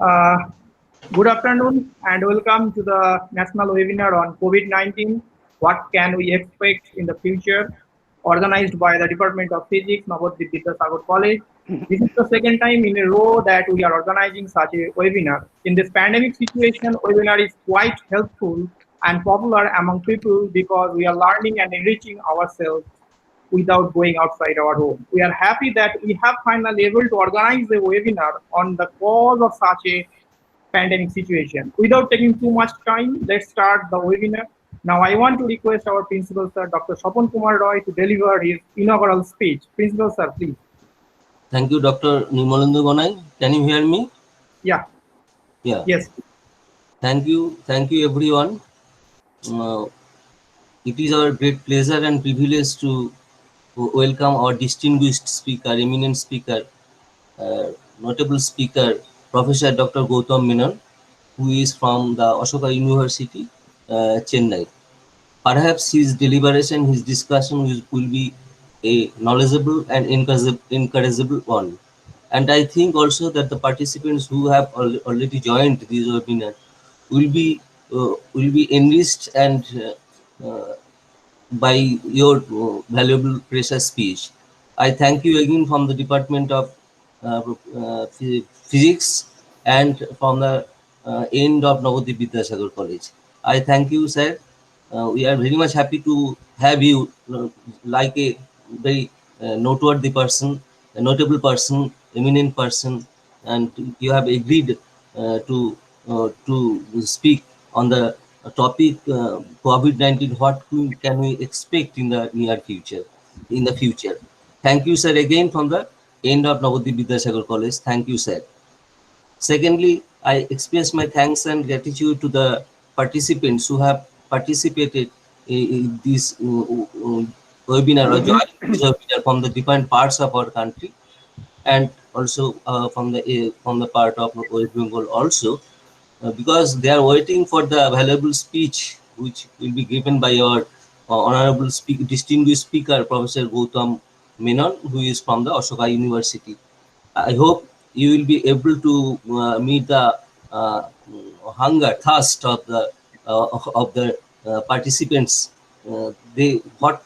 Uh, Good afternoon and welcome to the national webinar on COVID-19. What can we expect in the future? Organized by the Department of Physics, Nabadwip Vidyasagar College. This is the second time in a row that we are organizing such a webinar. In this pandemic situation, webinar is quite helpful and popular among people because we are learning and enriching ourselves without going outside our home. We are happy that we have finally able to organize a webinar on the cause of such a pandemic situation. Without taking too much time, let's start the webinar. Now I want to request our Principal Sir, Dr. Swapan Kumar Roy, to deliver his inaugural speech. Principal Sir, please. Thank you, Dr. Nimolendu Gonai. Can you hear me? Yeah. Yeah. Yes. Thank you everyone. It is our great pleasure and privilege to welcome our distinguished speaker, eminent speaker, notable speaker, Professor Dr. Gautam Menon, who is from the Ashoka University, Chennai. Perhaps his deliberation, his discussion will be a knowledgeable and encourageable one. And I think also that the participants who have already joined this webinar will be enriched and by your valuable precious speech. I thank you again from the Department of Physics and from the end of Nabadwip Vidyasagar College. I thank you, sir. We are very much happy to have you like a very noteworthy person, a notable person, eminent person, and you have agreed to speak on the topic COVID-19. What can we expect in the near future? In the future, thank you, sir, again from the end of Nabadwip Vidyasagar College. Thank you, sir. Secondly, I express my thanks and gratitude to the participants who have participated in this webinar or joined this webinar from the different parts of our country, and also from the part of West Bengal also, because they are waiting for the valuable speech which will be given by our honorable distinguished speaker, Professor Gautam Menon, who is from the Ashoka University. I hope you will be able to meet the hunger, thirst of the participants. What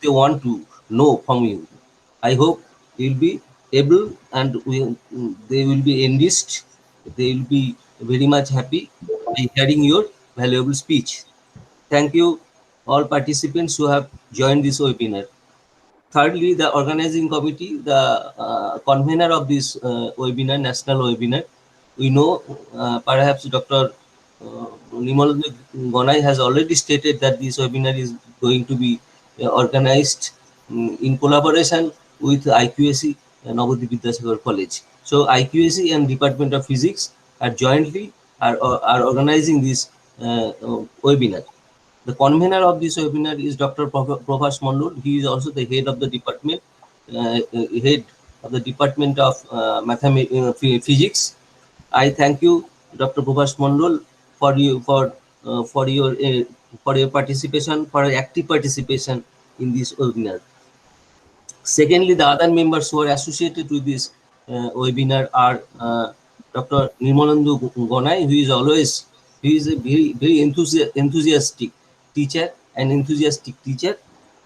they want to know from you. I hope you will be able, and they will be enriched. They will be very much happy by hearing your valuable speech. Thank you, all participants who have joined this webinar. Thirdly, the organizing committee, the convener of this webinar, national webinar, we know perhaps Dr. Nimal Gonai has already stated that this webinar is going to be organized in collaboration with IQAC and Nabadwip Vidyasagar College. So IQAC and Department of Physics are jointly are organizing this webinar. The convener of this webinar is Dr. Prof. Mondol. He is also the head of the department, of Physics. I thank you, Dr. Prof. Mondol, for your participation, for your active participation in this webinar. Secondly, the other members who are associated with this webinar are Dr. Nimolendu Gonai, who is a very enthusiastic teacher,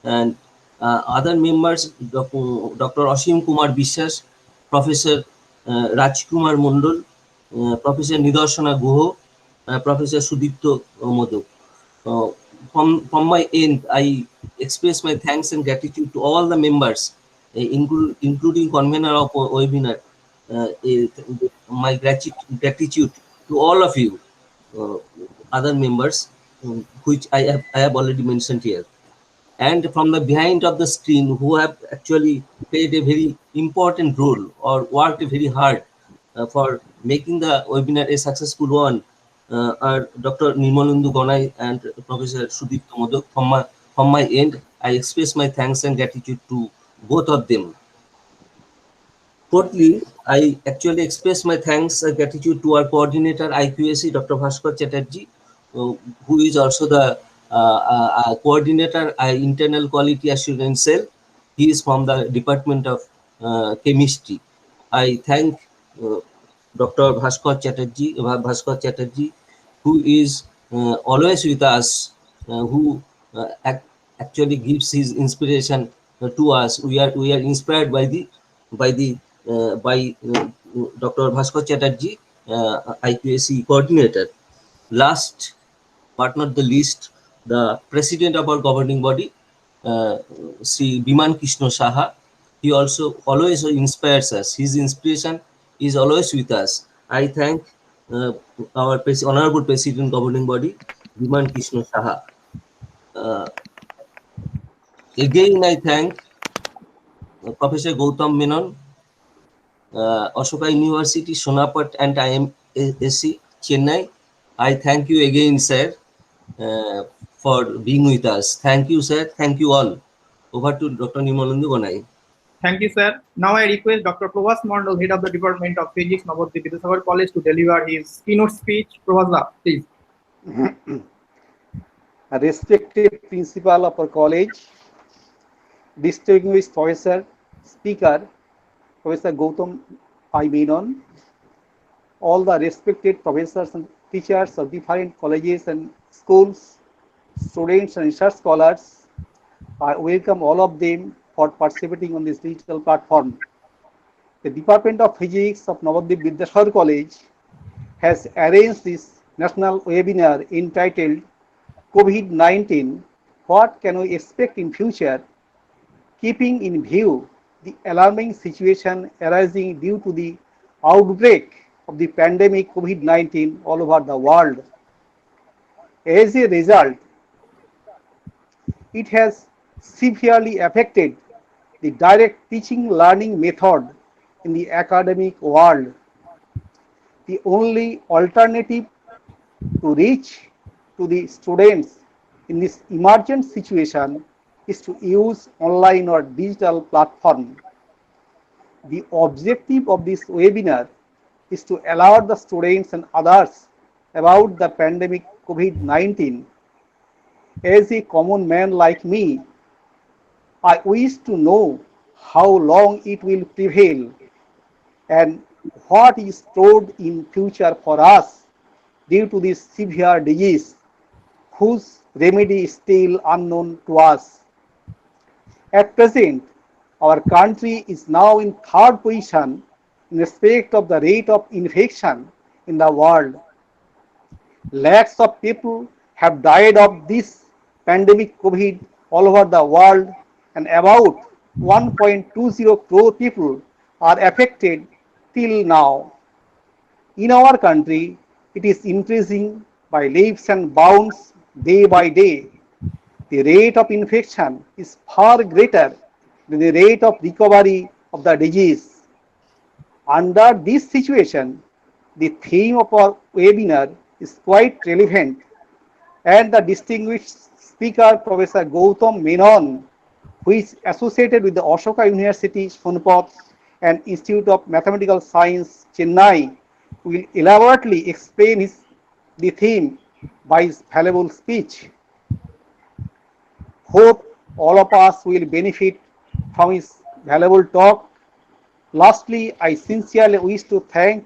and other members, Dr. Ashim Kumar Bishas, Professor Rajkumar Mondol, Professor Nidarshana Guho, Professor Sudipto Modak. From my end, I express my thanks and gratitude to all the members, including convener of webinar. My gratitude to all of you, other members, which I have already mentioned here, and from the behind of the screen, who have actually played a very important role or worked very hard for making the webinar a successful one, are Dr. Nimolendu Gonai and Professor Sudipto Modak. From my end, I express my thanks and gratitude to both of them. Fourthly, I actually express my thanks and gratitude to our coordinator, IQAC, Dr. Bhaskar Chatterjee, who is also the coordinator, internal quality assurance cell. He is from the Department of Chemistry. I thank Dr. Bhaskar Chatterjee, who is always with us, who actually gives his inspiration to us. We are inspired by Dr. Bhaskar Chatterjee, IPSC coordinator. Last but not the least, the president of our governing body, Sri Biman Krishna Saha. He also always inspires us. His inspiration is always with us. I thank our honorable president governing body, Biman Krishna Saha. Again, I thank Professor Gautam Menon, Ashoka University, Sonepat and IMSc, Chennai. I thank you again, sir, for being with us. Thank you, sir. Thank you all. Over to Dr. Nimalandu Gonai. Thank you, sir. Now I request Dr. Prof. Mondal, Head of the Department of Physics, Nabadwip Vidyasagar College, to deliver his keynote speech. Prof. Please. A respected principal of our college, distinguished professor, speaker, Professor Gautam Menon, all the respected professors and teachers of different colleges and schools, students and research scholars, I welcome all of them for participating on this digital platform. The Department of Physics of Nabadwip Vidyasagar College has arranged this national webinar entitled COVID-19, what can we expect in future, keeping in view the alarming situation arising due to the outbreak of the pandemic COVID-19 all over the world. As a result, it has severely affected the direct teaching learning method in the academic world. The only alternative to reach to the students in this emergent situation is to use online or digital platform. The objective of this webinar is to alert the students and others about the pandemic COVID-19. As a common man like me, I wish to know how long it will prevail and what is stored in future for us due to this severe disease, whose remedy is still unknown to us. At present, our country is now in third position in respect of the rate of infection in the world. Lakhs of people have died of this pandemic COVID all over the world, and about 1.20 crore people are affected till now. In our country, it is increasing by leaps and bounds day by day. The rate of infection is far greater than the rate of recovery of the disease. Under this situation, the theme of our webinar is quite relevant, and the distinguished speaker, Professor Gautam Menon, who is associated with the Ashoka University, Sonepat, and Institute of Mathematical Science, Chennai, will elaborately explain the theme by his valuable speech. Hope all of us will benefit from his valuable talk. Lastly, I sincerely wish to thank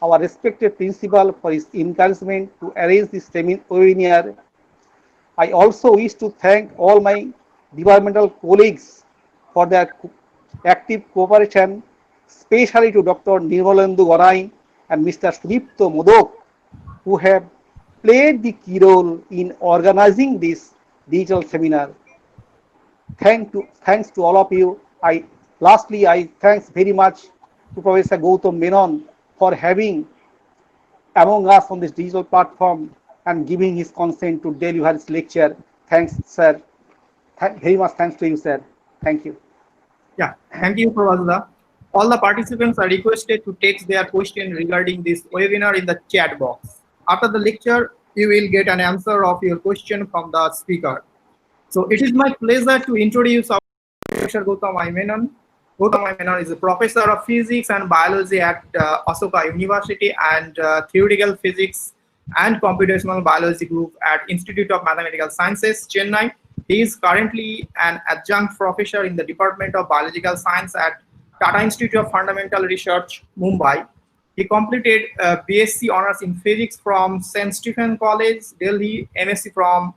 our respected principal for his encouragement to arrange this webinar. I also wish to thank all my departmental colleagues for their active cooperation, especially to Dr. Nirmalendu Gonai and Mr. Sudipto Modok, who have played the key role in organizing this digital seminar. Thanks to all of you. Lastly, I thanks very much to Professor Gautam Menon for having among us on this digital platform and giving his consent to deliver his lecture. Thanks, sir. Very much thanks to you, sir. Thank you. Yeah, thank you, Prof. All the participants are requested to text their question regarding this webinar in the chat box. After the lecture, you will get an answer of your question from the speaker. So it is my pleasure to introduce our Professor Gautam Menon. Gautam Menon is a professor of physics and biology at Ashoka University and theoretical physics and computational biology group at Institute of Mathematical Sciences, Chennai. He is currently an adjunct professor in the Department of Biological Science at Tata Institute of Fundamental Research, Mumbai. He completed BSc Honors in Physics from St. Stephen College, Delhi, MSc from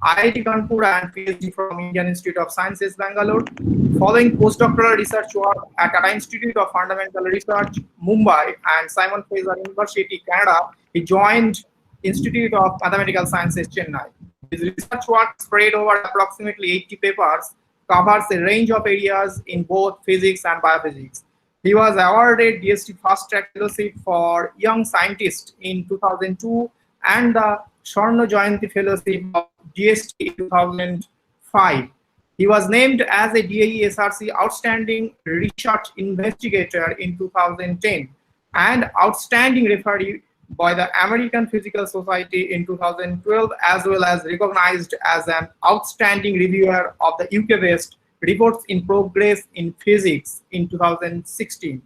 IIT Kanpur, and PhD from Indian Institute of Sciences, Bangalore. Following postdoctoral research work at Tata Institute of Fundamental Research, Mumbai, and Simon Fraser University, Canada, he joined Institute of Mathematical Sciences, Chennai. His research work, spread over approximately 80 papers, covers a range of areas in both physics and biophysics. He was awarded DST Fast Track Fellowship for Young Scientists in 2002 and the Swarna Jayanti Fellowship of DST in 2005. He was named as a DAE SRC Outstanding Research Investigator in 2010 and Outstanding Referee by the American Physical Society in 2012, as well as recognized as an outstanding reviewer of the UK-based Reports in Progress in Physics in 2016.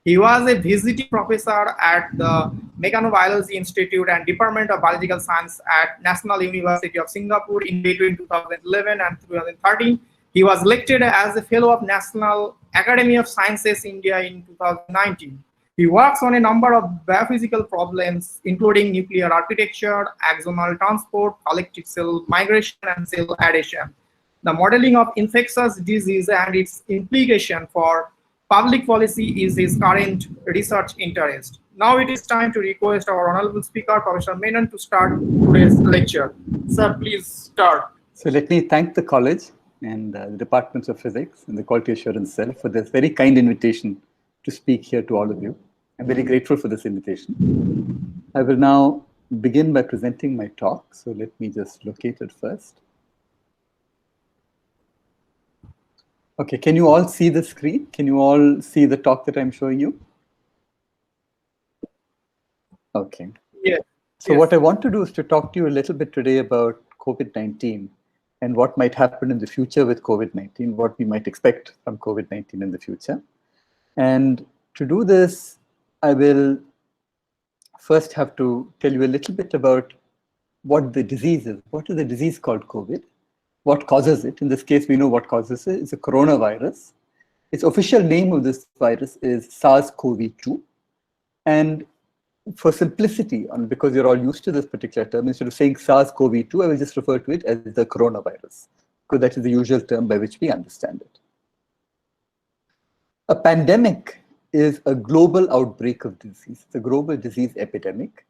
He was a visiting professor at the Mechanobiology Institute and Department of Biological Science at National University of Singapore in between 2011 and 2013. He was elected as a Fellow of National Academy of Sciences India in 2019. He works on a number of biophysical problems, including nuclear architecture, axonal transport, collective cell migration, and cell adhesion. The modeling of infectious disease and its implication for public policy is his current research interest. Now it is time to request our honorable speaker, Professor Menon, to start today's lecture. Sir, please start. So let me thank the college and the Departments of Physics and the Quality Assurance Cell for this very kind invitation to speak here to all of you. I'm very grateful for this invitation. I will now begin by presenting my talk. So let me just locate it first. Okay, can you all see the screen? Can you all see the talk that I'm showing you? Okay. Yes. So what I want to do is to talk to you a little bit today about COVID-19 and what might happen in the future with COVID-19, what we might expect from COVID-19 in the future. And to do this, I will first have to tell you a little bit about what the disease is. What is the disease called COVID? What causes it? In this case, we know what causes it. It's a coronavirus. Its official name of this virus is SARS-CoV-2. And for simplicity, because you're all used to this particular term, instead of saying SARS-CoV-2, I will just refer to it as the coronavirus, because that is the usual term by which we understand it. A pandemic is a global outbreak of disease. It's a global disease epidemic.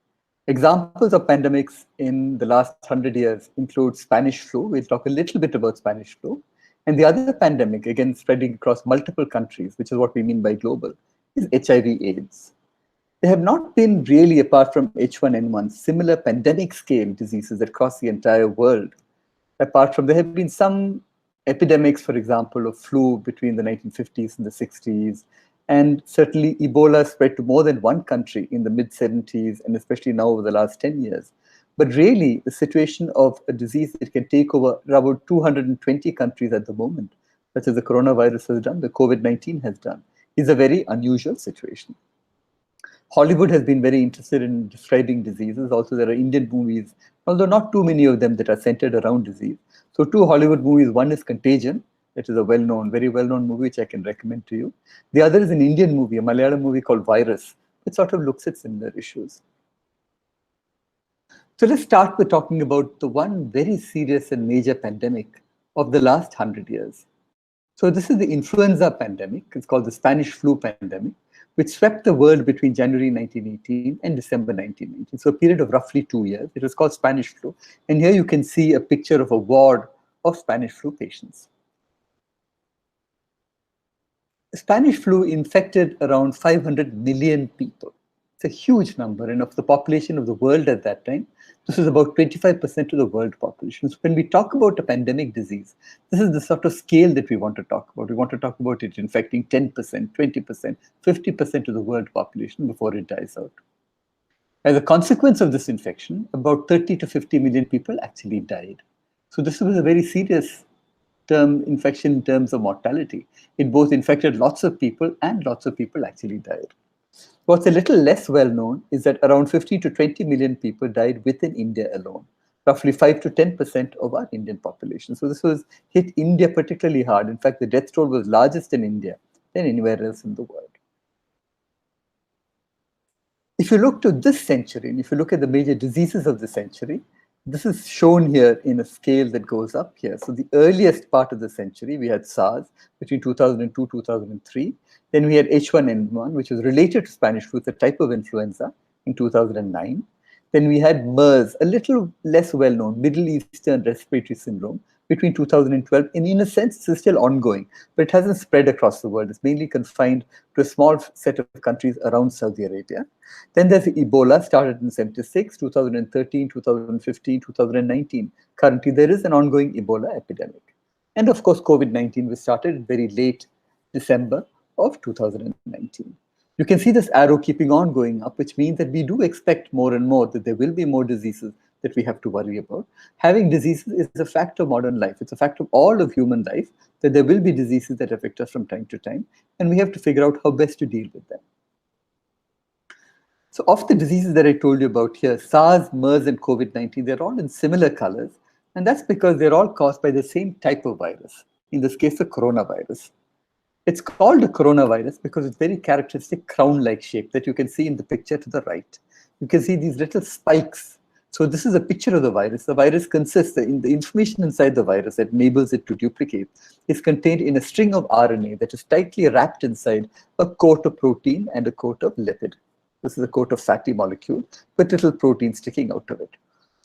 Examples of pandemics in the last 100 years include Spanish flu. We'll talk a little bit about Spanish flu. And the other pandemic, again, spreading across multiple countries, which is what we mean by global, is HIV/AIDS. There have not been really, apart from H1N1, similar pandemic scale diseases across the entire world. Apart from, there have been some epidemics, for example, of flu between the 1950s and the 60s. And certainly Ebola spread to more than one country in the mid-70s, and especially now over the last 10 years. But really, the situation of a disease that can take over about 220 countries at the moment, such as the coronavirus has done, the COVID-19 has done, is a very unusual situation. Hollywood has been very interested in describing diseases. Also, there are Indian movies, although not too many of them that are centered around disease. So two Hollywood movies, one is Contagion. It is a well-known, very well-known movie, which I can recommend to you. The other is an Indian movie, a Malayalam movie called Virus. It sort of looks at similar issues. So let's start with talking about the one very serious and major pandemic of the last 100 years. So this is the influenza pandemic. It's called the Spanish flu pandemic, which swept the world between January 1918 and December 1919. So a period of roughly 2 years. It was called Spanish flu. And here you can see a picture of a ward of Spanish flu patients. Spanish flu infected around 500 million people. It's a huge number, and of the population of the world at that time, this is about 25% of the world population. So when we talk about a pandemic disease, this is the sort of scale that we want to talk about. We want to talk about it infecting 10%, 20%, 50% of the world population before it dies out. As a consequence of this infection, about 30 to 50 million people actually died. So this was a very serious infection in terms of mortality. It both infected lots of people and lots of people actually died. What's a little less well known is that around 50 to 20 million people died within India alone, roughly 5 to 10% of our Indian population. So this was hit India particularly hard. In fact, the death toll was largest in India than anywhere else in the world. If you look to this century, and if you look at the major diseases of the century, this is shown here in a scale that goes up here. So the earliest part of the century, we had SARS between 2002, 2003. Then we had H1N1, which was related to Spanish flu, a type of influenza, in 2009. Then we had MERS, a little less well-known, Middle Eastern Respiratory Syndrome, between 2012. And in a sense, it's still ongoing, but it hasn't spread across the world. It's mainly confined to a small set of countries around Saudi Arabia. Then there's Ebola, started in 76, 2013, 2015, 2019. Currently, there is an ongoing Ebola epidemic. And of course, COVID-19 was started very late December of 2019. You can see this arrow keeping on going up, which means that we do expect more and more that there will be more diseases that we have to worry about. Having diseases is a fact of modern life. It's a fact of all of human life that there will be diseases that affect us from time to time, and we have to figure out how best to deal with them. So of the diseases that I told you about here, SARS, MERS, and COVID-19, they're all in similar colors, and that's because they're all caused by the same type of virus, in this case, the coronavirus. It's called a coronavirus because it's very characteristic crown-like shape that you can see in the picture to the right. You can see these little spikes. So this is a picture of the virus. The virus consists, in the information inside the virus that enables it to duplicate is contained in a string of RNA that is tightly wrapped inside a coat of protein and a coat of lipid. This is a coat of fatty molecule with little proteins sticking out of it.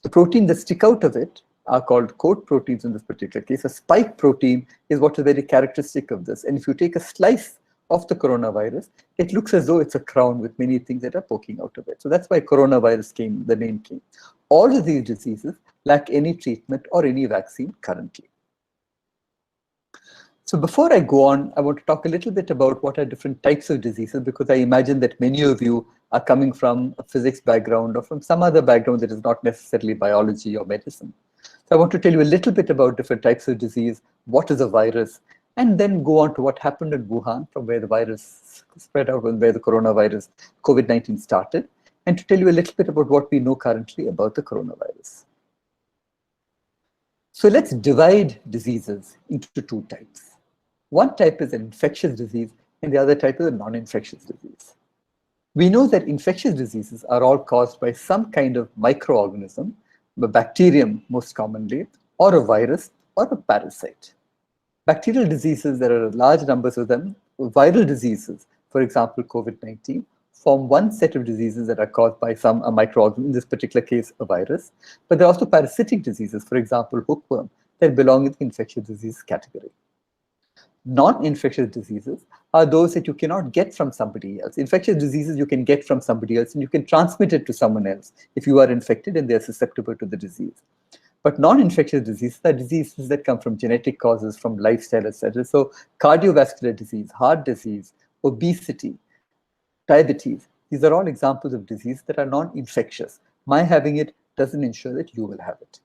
The protein that stick out of it are called coat proteins in this particular case. A spike protein is what is very characteristic of this. And if you take a slice of the coronavirus, it looks as though it's a crown with many things that are poking out of it. So that's why coronavirus came, the name came. All of these diseases lack any treatment or any vaccine currently. So before I go on, I want to talk a little bit about what are different types of diseases, because I imagine that many of you are coming from a physics background or from some other background that is not necessarily biology or medicine. So I want to tell you a little bit about different types of disease, what is a virus, and then go on to what happened in Wuhan, from where the virus spread out and where the coronavirus, COVID-19 started, and to tell you a little bit about what we know currently about the coronavirus. So let's divide diseases into two types. One type is an infectious disease, and the other type is a non-infectious disease. We know that infectious diseases are all caused by some kind of microorganism, a bacterium most commonly, or a virus, or a parasite. Bacterial diseases, there are large numbers of them. Viral diseases, for example, COVID-19, form one set of diseases that are caused by some microorganism, in this particular case, a virus. But there are also parasitic diseases, for example, hookworm, that belong in the infectious disease category. Non-infectious diseases are those that you cannot get from somebody else. Infectious diseases you can get from somebody else, and you can transmit it to someone else if you are infected and they're susceptible to the disease. But non-infectious diseases are diseases that come from genetic causes, from lifestyle, etc. So cardiovascular disease, heart disease, obesity, diabetes, these are all examples of disease that are non-infectious. My having it doesn't ensure that you will have it.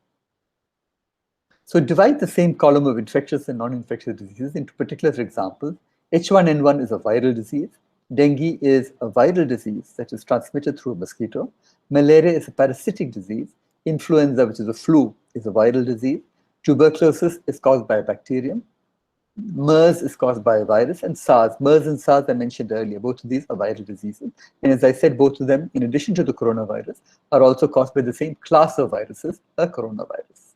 So divide the same column of infectious and non-infectious diseases into particular examples. H1N1 is a viral disease. Dengue is a viral disease that is transmitted through a mosquito. Malaria is a parasitic disease. Influenza, which is a flu, is a viral disease. Tuberculosis is caused by a bacterium. MERS is caused by a virus, and SARS. MERS and SARS I mentioned earlier. Both of these are viral diseases. And as I said, both of them, in addition to the coronavirus, are also caused by the same class of viruses, a coronavirus.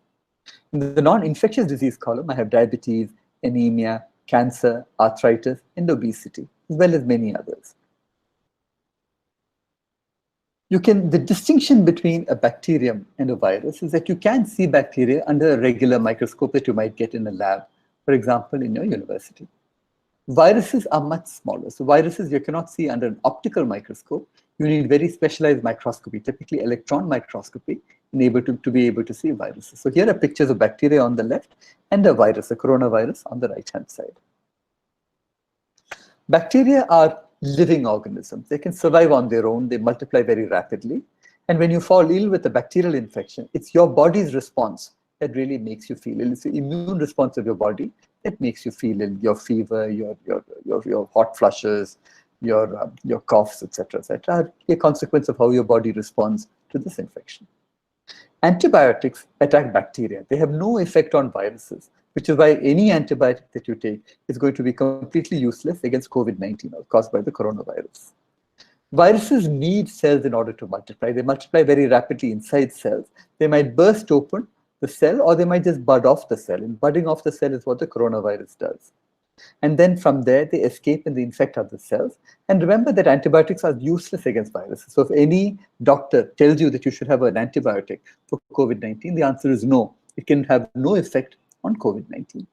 In the non-infectious disease column, I have diabetes, anemia, cancer, arthritis, and obesity, as well as many others. The distinction between a bacterium and a virus is that you can see bacteria under a regular microscope that you might get in a lab, for example, in your university. Viruses are much smaller. So viruses you cannot see under an optical microscope. You need very specialized microscopy, typically electron microscopy, to be able to see viruses. So here are pictures of bacteria on the left and a virus, a coronavirus, on the right-hand side. Bacteria are living organisms. They can survive on their own. They multiply very rapidly. And when you fall ill with a bacterial infection, it's your body's response that really makes you feel ill. It's the immune response of your body that makes you feel ill. Your fever, your hot flushes, your coughs, etc., are a consequence of how your body responds to this infection. Antibiotics attack bacteria. They have no effect on viruses, which is why any antibiotic that you take is going to be completely useless against COVID-19 or caused by the coronavirus. Viruses need cells in order to multiply. They multiply very rapidly inside cells. They might burst open the cell, or they might just bud off the cell. And budding off the cell is what the coronavirus does. And then from there, they escape and they infect other cells. And remember that antibiotics are useless against viruses. So if any doctor tells you that you should have an antibiotic for COVID-19, the answer is no. It can have no effect on COVID-19.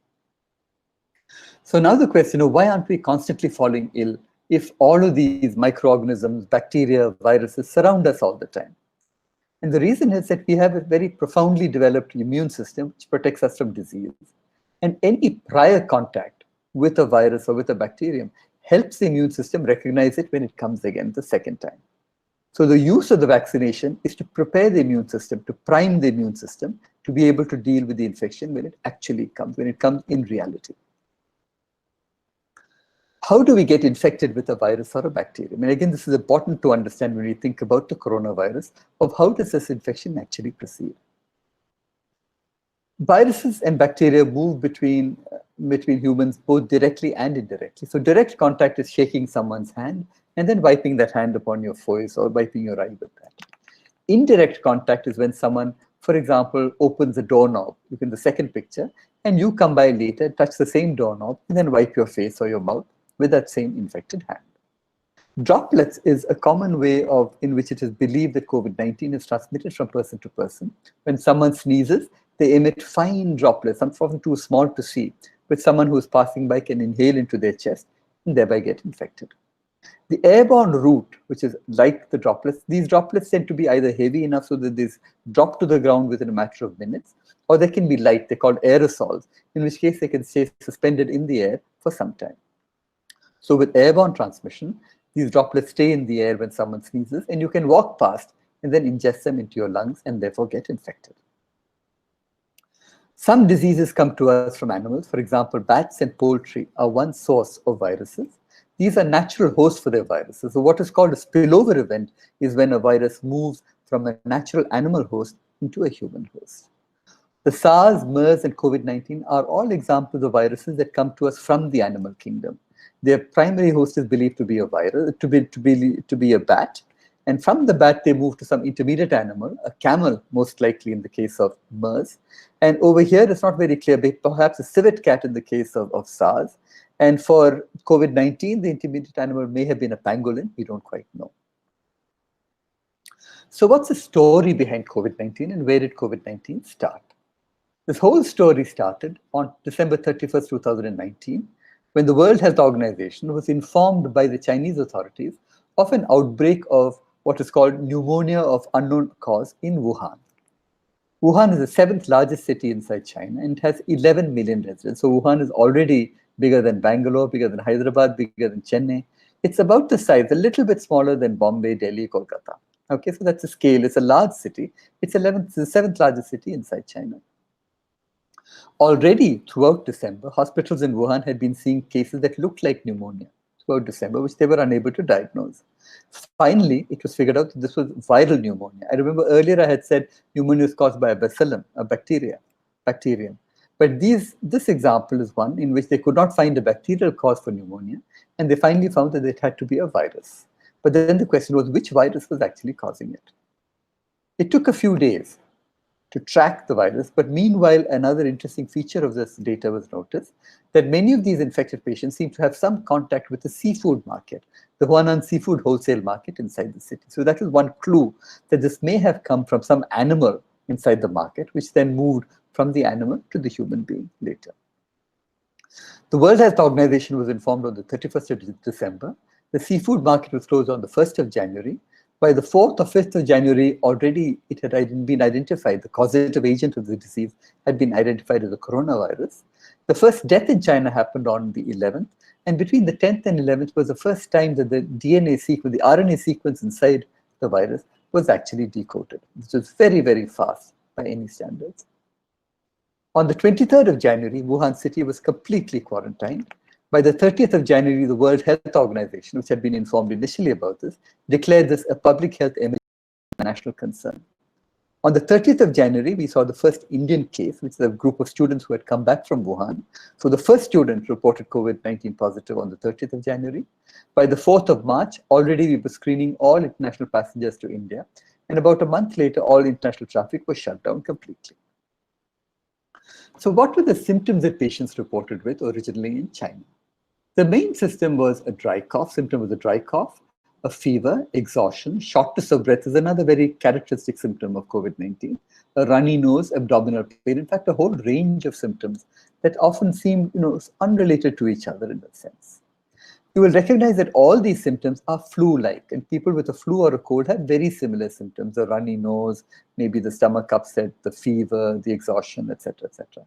So now the question of why aren't we constantly falling ill if all of these microorganisms, bacteria, viruses surround us all the time? And the reason is that we have a very profoundly developed immune system which protects us from disease. And any prior contact with a virus or with a bacterium helps the immune system recognize it when it comes again the second time. So the use of the vaccination is to prepare the immune system, to prime the immune system to be able to deal with the infection when it actually comes, when it comes in reality. How do we get infected with a virus or a bacterium? And again, this is important to understand when we think about the coronavirus, of how does this infection actually proceed? Viruses and bacteria move between humans both directly and indirectly. So direct contact is shaking someone's hand and then wiping that hand upon your face or wiping your eye with that. Indirect contact is when someone, for example, opens a doorknob, look in the second picture, and you come by later, touch the same doorknob, and then wipe your face or your mouth with that same infected hand. Droplets is a common way in which it is believed that COVID-19 is transmitted from person to person. When someone sneezes, they emit fine droplets, some often too small to see, which someone who is passing by can inhale into their chest and thereby get infected. The airborne route, which is like the droplets, these droplets tend to be either heavy enough so that they drop to the ground within a matter of minutes, or they can be light, they're called aerosols, in which case they can stay suspended in the air for some time. So with airborne transmission, these droplets stay in the air when someone sneezes, and you can walk past and then ingest them into your lungs and therefore get infected. Some diseases come to us from animals. For example, bats and poultry are one source of viruses. These are natural hosts for their viruses. So what is called a spillover event is when a virus moves from a natural animal host into a human host. The SARS, MERS, and COVID-19 are all examples of viruses that come to us from the animal kingdom. Their primary host is believed to be a virus, to be a bat, and from the bat they move to some intermediate animal, a camel most likely in the case of MERS, and over here it's not very clear, but perhaps a civet cat in the case of SARS, and for COVID-19 the intermediate animal may have been a pangolin, we don't quite know. So what's the story behind COVID-19 and where did COVID-19 start? This whole story started on December 31st, 2019, when the World Health Organization was informed by the Chinese authorities of an outbreak of what is called pneumonia of unknown cause in Wuhan. Wuhan is the 7th largest city inside China and has 11 million residents. So Wuhan is already bigger than Bangalore, bigger than Hyderabad, bigger than Chennai. It's about the size, a little bit smaller than Bombay, Delhi, Kolkata. Okay, so that's a scale. It's a large city. It's the 7th largest city inside China. Already throughout December, hospitals in Wuhan had been seeing cases that looked like pneumonia throughout December, which they were unable to diagnose. Finally, it was figured out that this was viral pneumonia. I remember earlier I had said pneumonia is caused by a bacillum, a bacterium. But this example is one in which they could not find a bacterial cause for pneumonia, and they finally found that it had to be a virus. But then the question was, which virus was actually causing it? It took a few days to track the virus, but meanwhile, another interesting feature of this data was noticed, that many of these infected patients seem to have some contact with the seafood market, the Huanan seafood wholesale market inside the city. So that is one clue that this may have come from some animal inside the market, which then moved from the animal to the human being later. The World Health Organization was informed on the 31st of December. The seafood market was closed on the 1st of January. By the 4th or 5th of January, already it had been identified, the causative agent of the disease had been identified as the coronavirus. The first death in China happened on the 11th, and between the 10th and 11th was the first time that the DNA sequence, the RNA sequence inside the virus was actually decoded. This was very, very fast by any standards. On the 23rd of January, Wuhan city was completely quarantined. By the 30th of January, the World Health Organization, which had been informed initially about this, declared this a public health emergency and national concern. On the 30th of January, we saw the first Indian case, which is a group of students who had come back from Wuhan. So the first student reported COVID-19 positive on the 30th of January. By the 4th of March, already we were screening all international passengers to India. And about a month later, all international traffic was shut down completely. So what were the symptoms that patients reported with originally in China? The main symptom was a dry cough. A fever, exhaustion, shortness of breath is another very characteristic symptom of COVID-19. A runny nose, abdominal pain, in fact, a whole range of symptoms that often seem, unrelated to each other in a sense. You will recognize that all these symptoms are flu-like, and people with a flu or a cold have very similar symptoms: a runny nose, maybe the stomach upset, the fever, the exhaustion, etc., etc.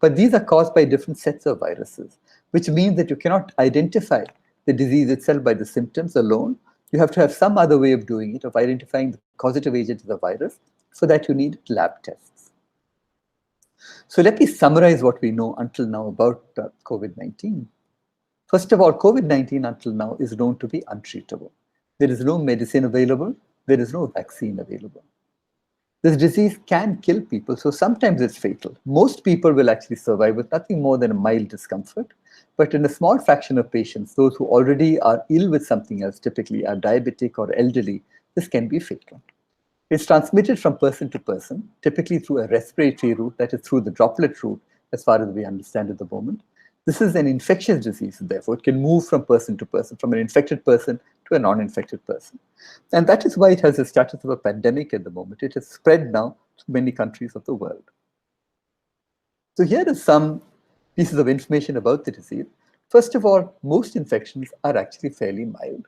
But these are caused by different sets of viruses, which means that you cannot identify the disease itself by the symptoms alone. You have to have some other way of doing it, of identifying the causative agent of the virus. For that, you need lab tests. So let me summarize what we know until now about COVID-19. First of all, COVID-19 until now is known to be untreatable. There is no medicine available. There is no vaccine available. This disease can kill people, so sometimes it's fatal. Most people will actually survive with nothing more than a mild discomfort. But in a small fraction of patients, those who already are ill with something else, typically are diabetic or elderly, this can be fatal. It's transmitted from person to person, typically through a respiratory route, that is through the droplet route, as far as we understand at the moment. This is an infectious disease, therefore it can move from person to person, from an infected person to a non-infected person. And that is why it has the status of a pandemic at the moment. It has spread now to many countries of the world. So here are some pieces of information about the disease. First of all, most infections are actually fairly mild.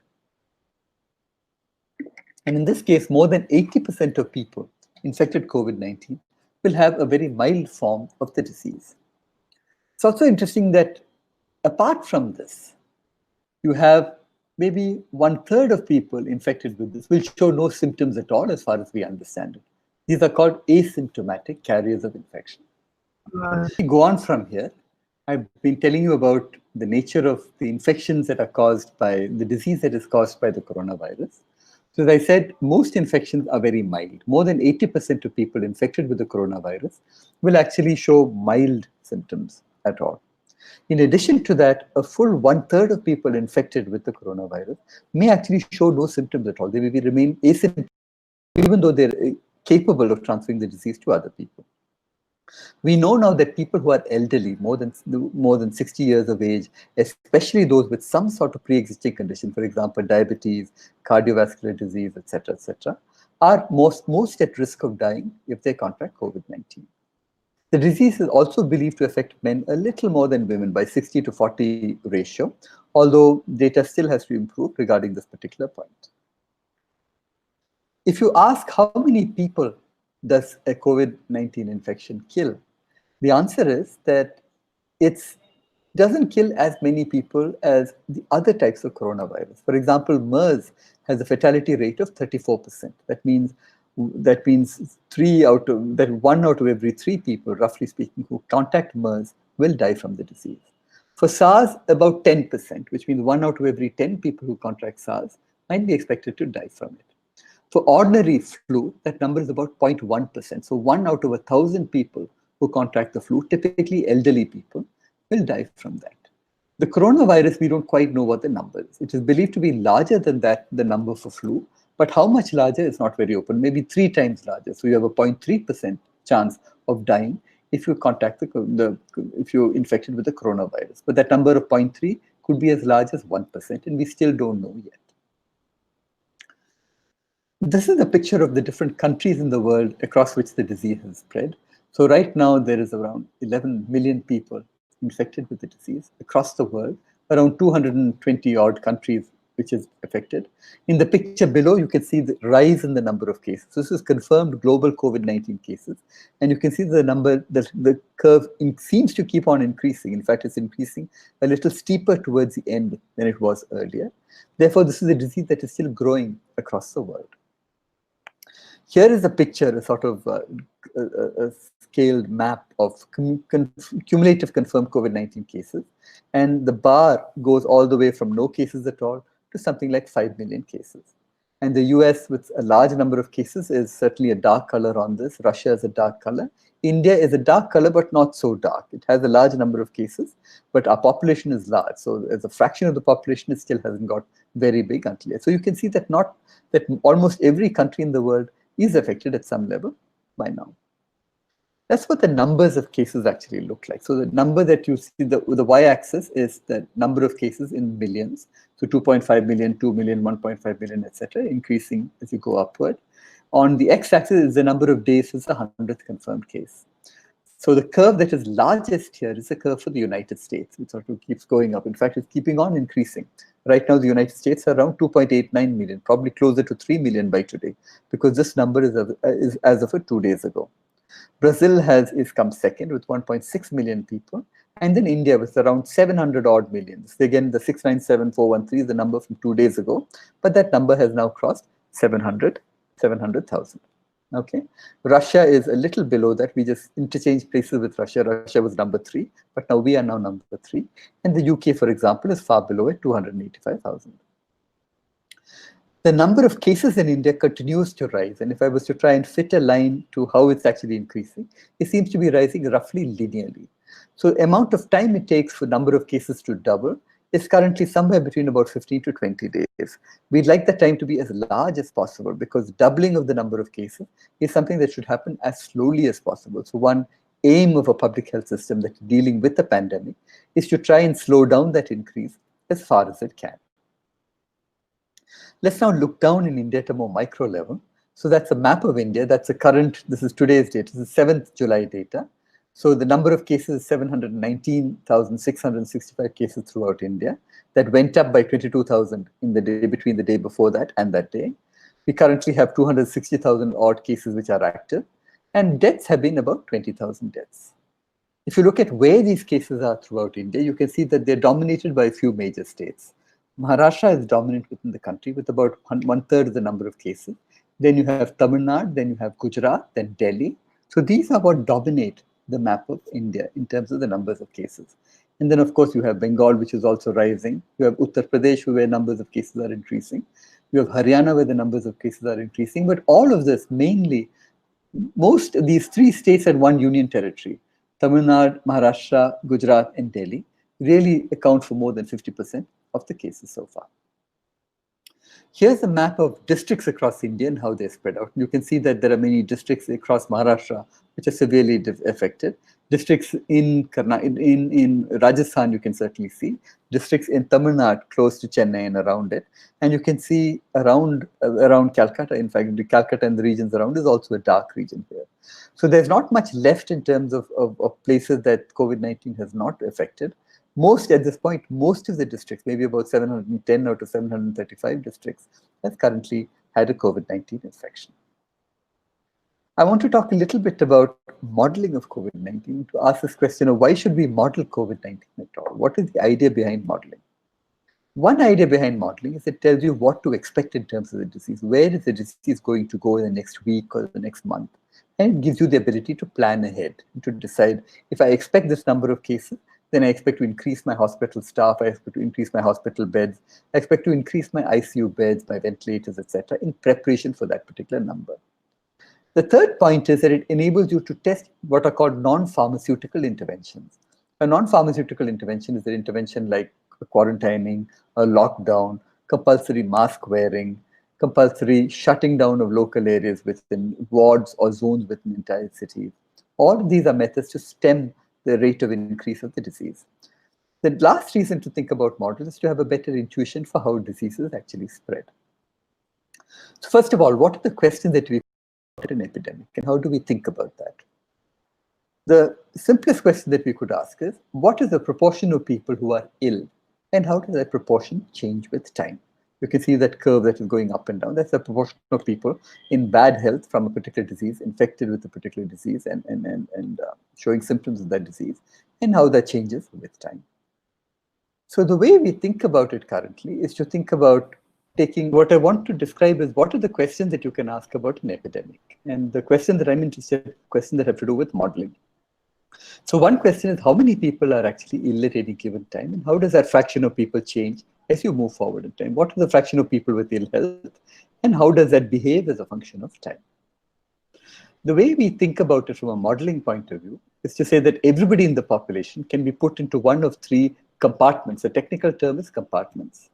And in this case, more than 80% of people infected COVID-19 will have a very mild form of the disease. It's also interesting that apart from this, you have maybe 1/3 of people infected with this will show no symptoms at all, as far as we understand it. These are called asymptomatic carriers of infection. We go on from here. I've been telling you about the nature of the infections that are caused by the disease that is caused by the coronavirus. So as I said, most infections are very mild. More than 80% of people infected with the coronavirus will actually show mild symptoms at all. In addition to that, a full 1/3 of people infected with the coronavirus may actually show no symptoms at all. They may remain asymptomatic, even though they're capable of transferring the disease to other people. We know now that people who are elderly, more than 60 years of age, especially those with some sort of pre-existing condition, for example, diabetes, cardiovascular disease, etc., are most at risk of dying if they contract COVID-19. The disease is also believed to affect men a little more than women by 60-40 ratio, although data still has to improve regarding this particular point. If you ask how many people does a COVID-19 infection kill, the answer is that it doesn't kill as many people as the other types of coronavirus. For example, MERS has a fatality rate of 34%. That means 1 out of every 3 people, roughly speaking, who contact MERS will die from the disease. For SARS, about 10%, which means 1 out of every 10 people who contract SARS might be expected to die from it. For ordinary flu, that number is about 0.1%. So 1 out of 1,000 people who contract the flu, typically elderly people, will die from that. The coronavirus, we don't quite know what the number is. It is believed to be larger than that, the number for flu, but how much larger is not very open, maybe 3 times larger. So you have a 0.3% chance of dying if you contact if you're infected with the coronavirus. But that number of 0.3 could be as large as 1%, and we still don't know yet. This is a picture of the different countries in the world across which the disease has spread. So right now, there is around 11 million people infected with the disease across the world, around 220 odd countries which is affected. In the picture below, you can see the rise in the number of cases. This is confirmed global COVID-19 cases. And you can see the curve seems to keep on increasing. In fact, it's increasing a little steeper towards the end than it was earlier. Therefore, this is a disease that is still growing across the world. Here is a picture, a sort of a scaled map of cumulative confirmed COVID-19 cases. And the bar goes all the way from no cases at all to something like 5 million cases. And the US, with a large number of cases, is certainly a dark color on this. Russia is a dark color. India is a dark color, but not so dark. It has a large number of cases, but our population is large. So as a fraction of the population, it still hasn't got very big until yet. So you can see that almost every country in the world is affected at some level by now. That's what the numbers of cases actually look like. So the number that you see, the y-axis is the number of cases in millions. So 2.5 million, 2 million, 1.5 million, etc., increasing as you go upward. On the x-axis is the number of days since the 100th confirmed case. So the curve that is largest here is the curve for the United States, which sort of keeps going up. In fact, it's keeping on increasing. Right now, the United States are around 2.89 million, probably closer to 3 million by today, because this number is as of 2 days ago. Brazil is come second with 1.6 million people, and then India with around 700 odd millions. Again, the 697,413 is the number from 2 days ago, but that number has now crossed 700,000. Okay, Russia is a little below that. We just interchanged places with Russia. Russia was number 3, but now we are now number 3. And the UK, for example, is far below at 285,000. The number of cases in India continues to rise. And if I was to try and fit a line to how it's actually increasing, it seems to be rising roughly linearly. So the amount of time it takes for number of cases to double is currently somewhere between about 15 to 20 days. We'd like the time to be as large as possible, because doubling of the number of cases is something that should happen as slowly as possible. So one aim of a public health system that's dealing with the pandemic is to try and slow down that increase as far as it can. Let's now look down in India at a more micro level. So that's a map of India. That's the current, this is today's data, this is 7th July data. So the number of cases is 719,665 cases throughout India. That went up by 22,000 in the day between the day before that and that day. We currently have 260,000 odd cases which are active, and deaths have been about 20,000 deaths. If you look at where these cases are throughout India, you can see that they're dominated by a few major states. Maharashtra is dominant within the country with about 1/3 of the number of cases. Then you have Tamil Nadu, then you have Gujarat, then Delhi. So these are what dominate the map of India in terms of the numbers of cases. And then, of course, you have Bengal, which is also rising. You have Uttar Pradesh, where numbers of cases are increasing. You have Haryana, where the numbers of cases are increasing. But all of this, mainly, most of these 3 states and 1 union territory, Tamil Nadu, Maharashtra, Gujarat, and Delhi, really account for more than 50% of the cases so far. Here's a map of districts across India and how they're spread out. You can see that there are many districts across Maharashtra which are severely affected. Districts in Rajasthan, you can certainly see. Districts in Tamil Nadu, close to Chennai and around it. And you can see around Calcutta, in fact, the Calcutta and the regions around is also a dark region here. So there's not much left in terms of places that COVID-19 has not affected. At this point, most of the districts, maybe about 710 out of 735 districts, has currently had a COVID-19 infection. I want to talk a little bit about modeling of COVID-19 to ask this question of why should we model COVID-19 at all? What is the idea behind modeling? One idea behind modeling is it tells you what to expect in terms of the disease. Where is the disease going to go in the next week or the next month? And it gives you the ability to plan ahead, to decide if I expect this number of cases, then I expect to increase my hospital staff, I expect to increase my hospital beds, I expect to increase my ICU beds, my ventilators, etc., in preparation for that particular number. The third point is that it enables you to test what are called non-pharmaceutical interventions. A non-pharmaceutical intervention is an intervention like quarantining, a lockdown, compulsory mask wearing, compulsory shutting down of local areas within wards or zones within entire cities. All of these are methods to stem the rate of increase of the disease. The last reason to think about models is to have a better intuition for how diseases actually spread. So first of all, what are the questions that we put in an epidemic and how do we think about that? The simplest question that we could ask is, what is the proportion of people who are ill and how does that proportion change with time? You can see that curve that is going up and down. That's the proportion of people in bad health from a particular disease, infected with a particular disease and showing symptoms of that disease, and how that changes with time. So the way we think about it currently is to think about taking what I want to describe is what are the questions that you can ask about an epidemic. And the question that I'm interested in, questions that have to do with modeling. So one question is how many people are actually ill at any given time and how does that fraction of people change as you move forward in time? What is the fraction of people with ill health And how does that behave as a function of time? The way we think about it from a modeling point of view is to say that everybody in the population can be put into one of three compartments. The technical term is compartments.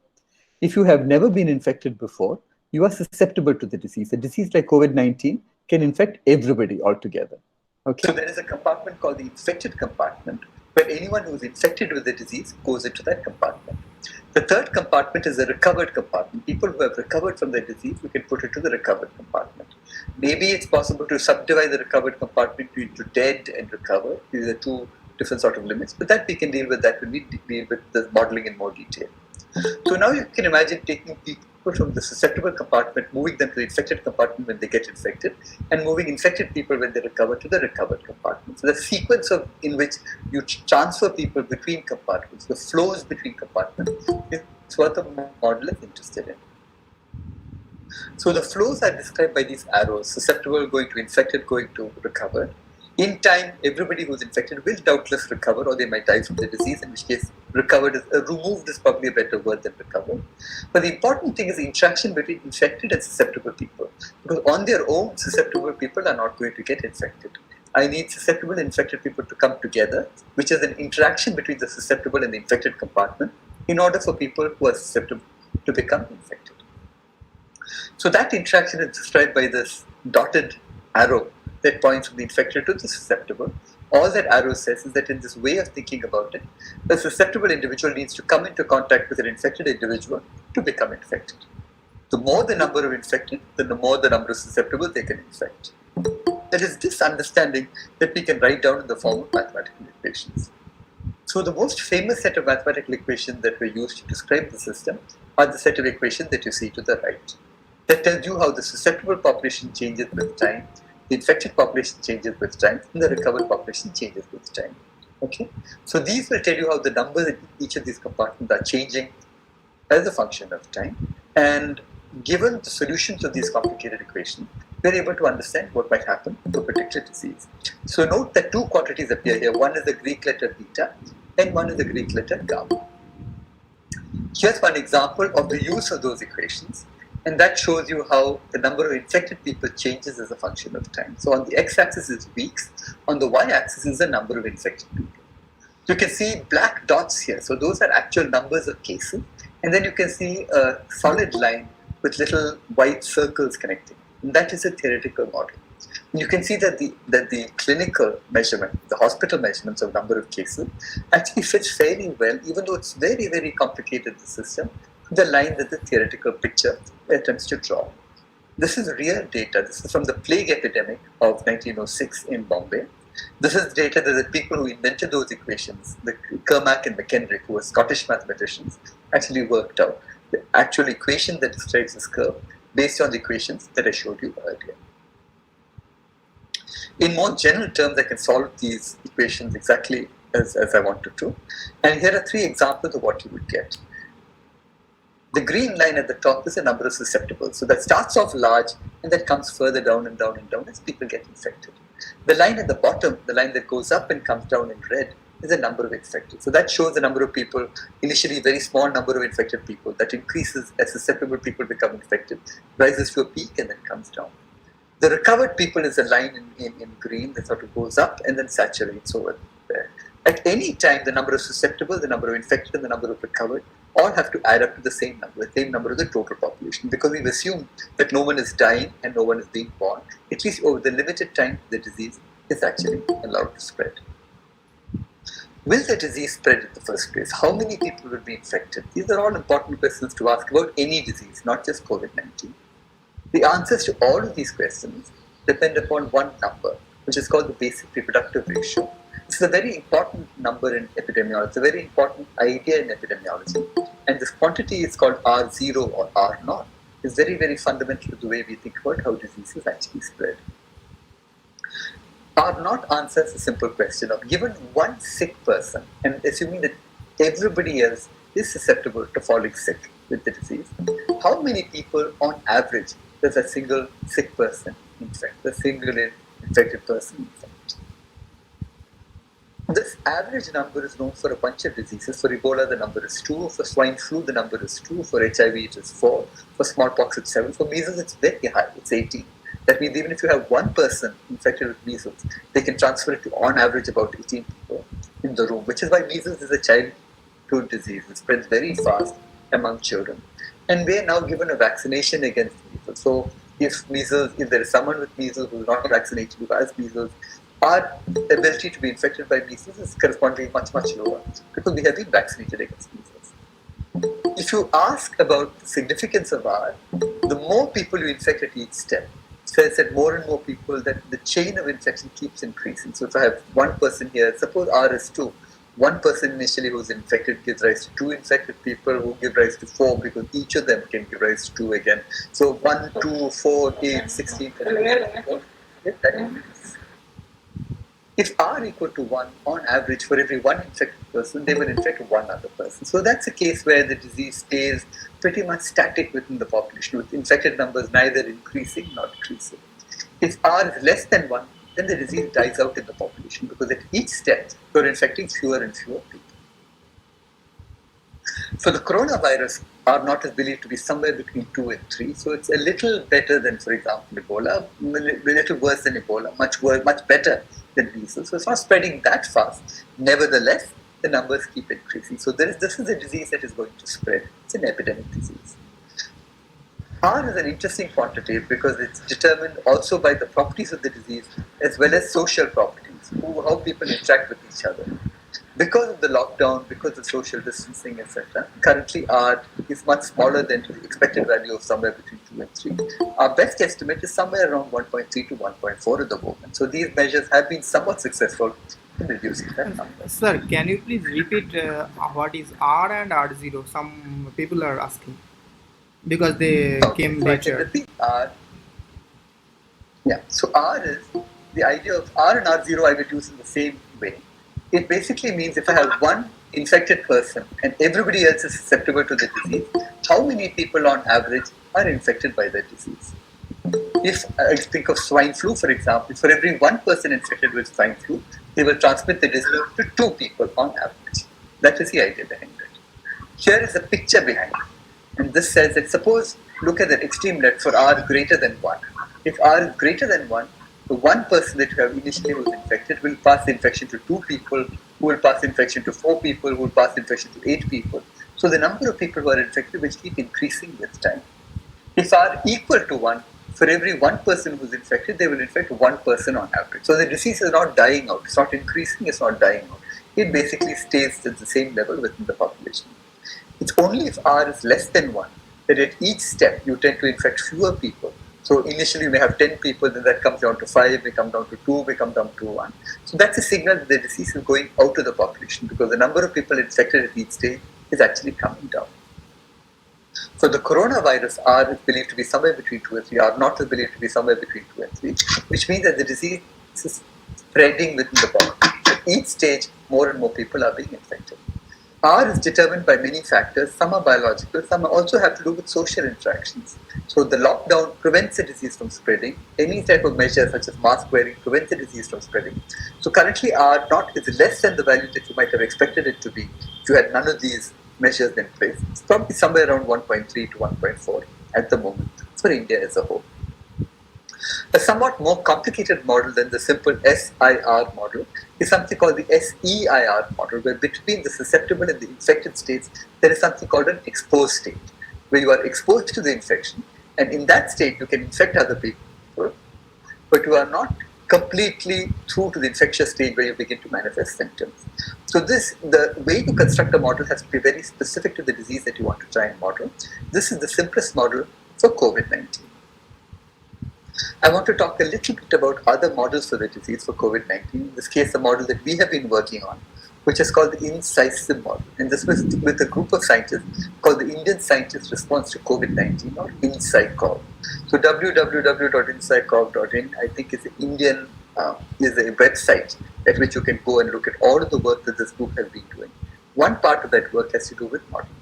If you have never been infected before, you are susceptible to the disease. A disease like COVID-19 can infect everybody altogether. Okay. So there is a compartment called the infected compartment, where anyone who is infected with the disease goes into that compartment. The third compartment is the recovered compartment. People who have recovered from the disease, we can put into the recovered compartment. Maybe it's possible to subdivide the recovered compartment into dead and recovered. These are two different sort of limits, but that we can deal with that when we deal with the modeling in more detail. So now you can imagine taking people from the susceptible compartment, moving them to the infected compartment when they get infected, and moving infected people when they recover to the recovered compartment. So the sequence in which you transfer people between compartments, the flows between compartments, is what the model is interested in. So the flows are described by these arrows: susceptible going to infected, going to recovered. In time, everybody who's infected will doubtless recover, or they might die from the disease, in which case removed is probably a better word than recovered. But the important thing is the interaction between infected and susceptible people. Because on their own, susceptible people are not going to get infected. I need susceptible and infected people to come together, which is an interaction between the susceptible and the infected compartment, in order for people who are susceptible to become infected. So that interaction is described by this dotted arrow that points from the infected to the susceptible. All that arrow says is that in this way of thinking about it, the susceptible individual needs to come into contact with an infected individual to become infected. The more the number of infected, then the more the number of susceptible they can infect. That is this understanding that we can write down in the form of mathematical equations. So the most famous set of mathematical equations that were used to describe the system are the set of equations that you see to the right. That tells you how the susceptible population changes with time, the infected population changes with time, and the recovered population changes with time. Okay, so these will tell you how the numbers in each of these compartments are changing as a function of time. And given the solutions of these complicated equations, we're able to understand what might happen to a particular disease. So note that two quantities appear here. One is the Greek letter beta, and one is the Greek letter gamma. Here's one example of the use of those equations. And that shows you how the number of infected people changes as a function of time. So on the x-axis is weeks, on the y-axis is the number of infected people. You can see black dots here. So those are actual numbers of cases. And then you can see a solid line with little white circles connecting. And that is a theoretical model. And you can see that the clinical measurement, the hospital measurements of number of cases, actually fits fairly well, even though it's very, very complicated, the system, the line that the theoretical picture attempts to draw. This is real data. This is from the plague epidemic of 1906 in Bombay. This is data that the people who invented those equations, the Kermack and McKendrick, who were Scottish mathematicians, actually worked out the actual equation that describes this curve based on the equations that I showed you earlier. In more general terms, I can solve these equations exactly as I wanted to. And here are three examples of what you would get. The green line at the top is the number of susceptibles. So that starts off large and that comes further down and down and down as people get infected. The line at the bottom, the line that goes up and comes down in red, is the number of infected. So that shows the number of people, initially a very small number of infected people, that increases as susceptible people become infected, rises to a peak and then comes down. The recovered people is a line in green that sort of goes up and then saturates over there. At any time, the number of susceptible, the number of infected, and the number of recovered all have to add up to the same number of the total population, because we've assumed that no one is dying and no one is being born, at least over the limited time the disease is actually allowed to spread. Will the disease spread in the first place? How many people will be infected? These are all important questions to ask about any disease, not just COVID-19. The answers to all of these questions depend upon one number, which is called the basic reproductive ratio. This is a very important number in epidemiology. It's a very important idea in epidemiology. And this quantity is called R0 or R0. It's very, very fundamental to the way we think about how diseases actually spread. R0 answers a simple question of, given one sick person, and assuming that everybody else is susceptible to falling sick with the disease, how many people on average does a single sick person infect, a single infected person infect? The this average number is known for a bunch of diseases. For Ebola, the number is 2. For swine flu, the number is 2. For HIV, it is 4. For smallpox, it's 7. For measles, it's very high. It's 18. That means even if you have one person infected with measles, they can transfer it to, on average, about 18 people in the room, which is why measles is a childhood disease. It spreads very fast among children. And we are now given a vaccination against measles. So if there is someone with measles who is not vaccinated, who has measles, our ability to be infected by measles is correspondingly much, much lower because we have been vaccinated against measles. If you ask about the significance of R, the more people you infect at each step, says that more and more people, that the chain of infection keeps increasing. So if I have one person here, suppose R is 2, one person initially who's infected gives rise to 2 infected people who give rise to 4 because each of them can give rise to 2 again. So 1, 2, 4, 8, 16, that increase. If R equal to 1, on average, for every one infected person, they will infect one other person. So that's a case where the disease stays pretty much static within the population, with infected numbers neither increasing nor decreasing. If R is less than 1, then the disease dies out in the population because at each step, you're infecting fewer and fewer people. For the coronavirus, R naught is believed to be somewhere between 2 and 3. So it's a little better than, for example, Ebola, a little worse than Ebola, much better than measles. So it's not spreading that fast. Nevertheless, the numbers keep increasing. So this is a disease that is going to spread. It's an epidemic disease. R is an interesting quantitative because it's determined also by the properties of the disease as well as social properties, how people interact with each other. Because of the lockdown, because of social distancing, etc., currently R is much smaller than the expected value of somewhere between 2 and 3. Our best estimate is somewhere around 1.3 to 1.4 at the moment. So these measures have been somewhat successful in reducing that number. Sir, can you please repeat what is R and R0? Some people are asking because they came so later. I can repeat R. Yeah, so R is the idea of R and R0 I will use in the same way. It basically means if I have one infected person and everybody else is susceptible to the disease, how many people on average are infected by the disease? If I think of swine flu, for example, for every one person infected with swine flu, they will transmit the disease to 2 people on average. That is the idea behind it. Here is the picture behind it. And this says that suppose, look at the extreme left for R greater than 1. If R is greater than 1, the one person that you have initially was infected will pass the infection to 2 people, who will pass the infection to 4 people, who will pass the infection to 8 people. So the number of people who are infected will keep increasing with time. If R equal to 1, for every one person who is infected, they will infect one person on average. So the disease is not dying out. It's not increasing, it's not dying out. It basically stays at the same level within the population. It's only if R is less than 1 that at each step you tend to infect fewer people. So initially you may have 10 people, then that comes down to 5, may come down to 2, may come down to 1. So that's a signal that the disease is going out of the population because the number of people infected at each stage is actually coming down. For the coronavirus, R is believed to be somewhere between 2 and 3. R naught is believed to be somewhere between 2 and 3, which means that the disease is spreading within the population. At each stage, more and more people are being infected. R is determined by many factors. Some are biological, some also have to do with social interactions. So the lockdown prevents the disease from spreading. Any type of measure such as mask wearing prevents the disease from spreading. So currently R naught is less than the value that you might have expected it to be if you had none of these measures in place. It's probably somewhere around 1.3 to 1.4 at the moment for India as a whole. A somewhat more complicated model than the simple SIR model is something called the SEIR model, where between the susceptible and the infected states, there is something called an exposed state, where you are exposed to the infection, and in that state you can infect other people, but you are not completely through to the infectious stage where you begin to manifest symptoms. So the way to construct a model has to be very specific to the disease that you want to try and model. This is the simplest model for COVID-19. I want to talk a little bit about other models for the disease for COVID-19. In this case, the model that we have been working on, which is called the INSICE model. And this was with a group of scientists called the Indian Scientist Response to COVID-19, or INSICOV. So www.insightcov.in, I think, is Indian is a website at which you can go and look at all of the work that this group has been doing. One part of that work has to do with modeling.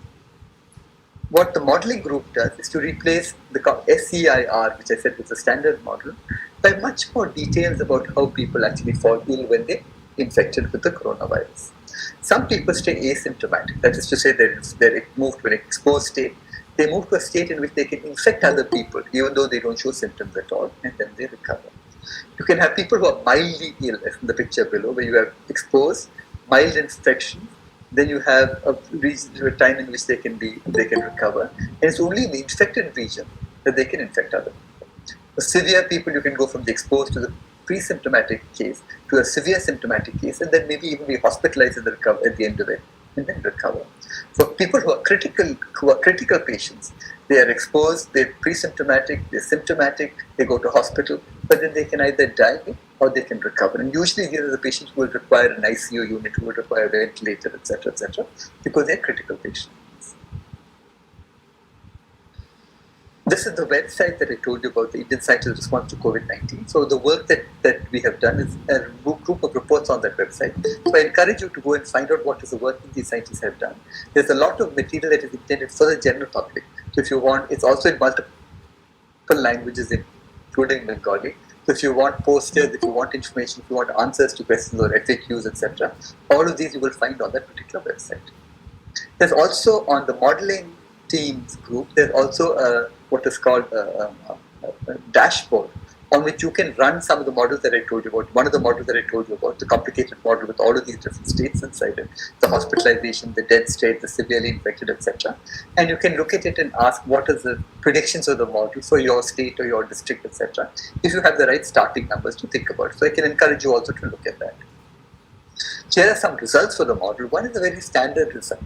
What the modeling group does is to replace the SEIR, which I said was a standard model, by much more details about how people actually fall ill when they infected with the coronavirus. Some people stay asymptomatic, that is to say they're moved to an exposed state. They move to a state in which they can infect other people, even though they don't show symptoms at all, and then they recover. You can have people who are mildly ill, as in the picture below, where you have exposed, mild infection, then you have a time in which they can recover, and it's only in the infected region that they can infect others. For severe people, you can go from the exposed to the pre-symptomatic case to a severe symptomatic case, and then maybe even be hospitalized at the end of it, and then recover. For people who are critical patients, they are exposed, they're pre-symptomatic, they're symptomatic, they go to hospital, but then they can either die or they can recover. And usually these are the patients who will require an ICU unit, who will require a ventilator, etc., because they're critical patients. This is the website that I told you about, the Indian Scientific Response to COVID-19. So the work that we have done is a group of reports on that website. So I encourage you to go and find out what is the work that these scientists have done. There's a lot of material that is intended for the general public. So if you want, it's also in multiple languages, including Bengali. So if you want posters, if you want information, if you want answers to questions or FAQs, etc., all of these you will find on that particular website. There's also on the modeling teams group, there's also what is called a dashboard on which you can run some of the models that I told you about. One of the models that I told you about, the complicated model with all of these different states inside it, the hospitalization, the dead state, the severely infected, etc. And you can look at it and ask what is the predictions of the model for your state or your district, etc. if you have the right starting numbers to think about. So I can encourage you also to look at that. Here are some results for the model. One is a very standard result.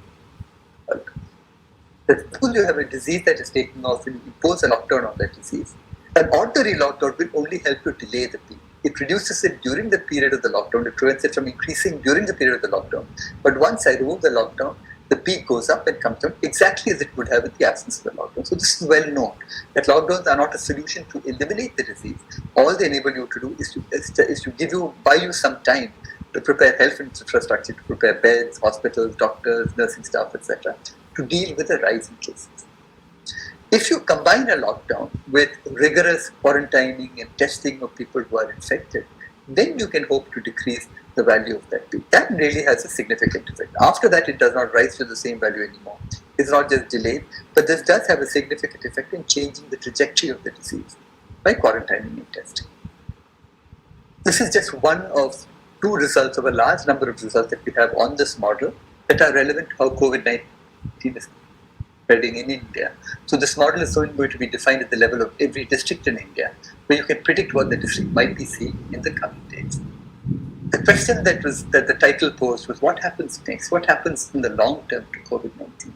Suppose you have a disease that is taking off and impose a lockdown on that disease. An ordinary lockdown will only help to delay the peak. It reduces it during the period of the lockdown. It prevents it from increasing during the period of the lockdown. But once I remove the lockdown, the peak goes up and comes down exactly as it would have in the absence of the lockdown. So this is well known, that lockdowns are not a solution to eliminate the disease. All they enable you to do is to buy you some time to prepare health infrastructure, to prepare beds, hospitals, doctors, nursing staff, etc., to deal with the rise in cases. If you combine a lockdown with rigorous quarantining and testing of people who are infected, then you can hope to decrease the value of that peak. That really has a significant effect. After that, it does not rise to the same value anymore. It's not just delayed, but this does have a significant effect in changing the trajectory of the disease by quarantining and testing. This is just one of two results of a large number of results that we have on this model that are relevant to how COVID-19 is spreading in India. So this model is going to be defined at the level of every district in India, where you can predict what the district might be seeing in the coming days. The question that the title posed was, what happens next? What happens in the long term to COVID-19?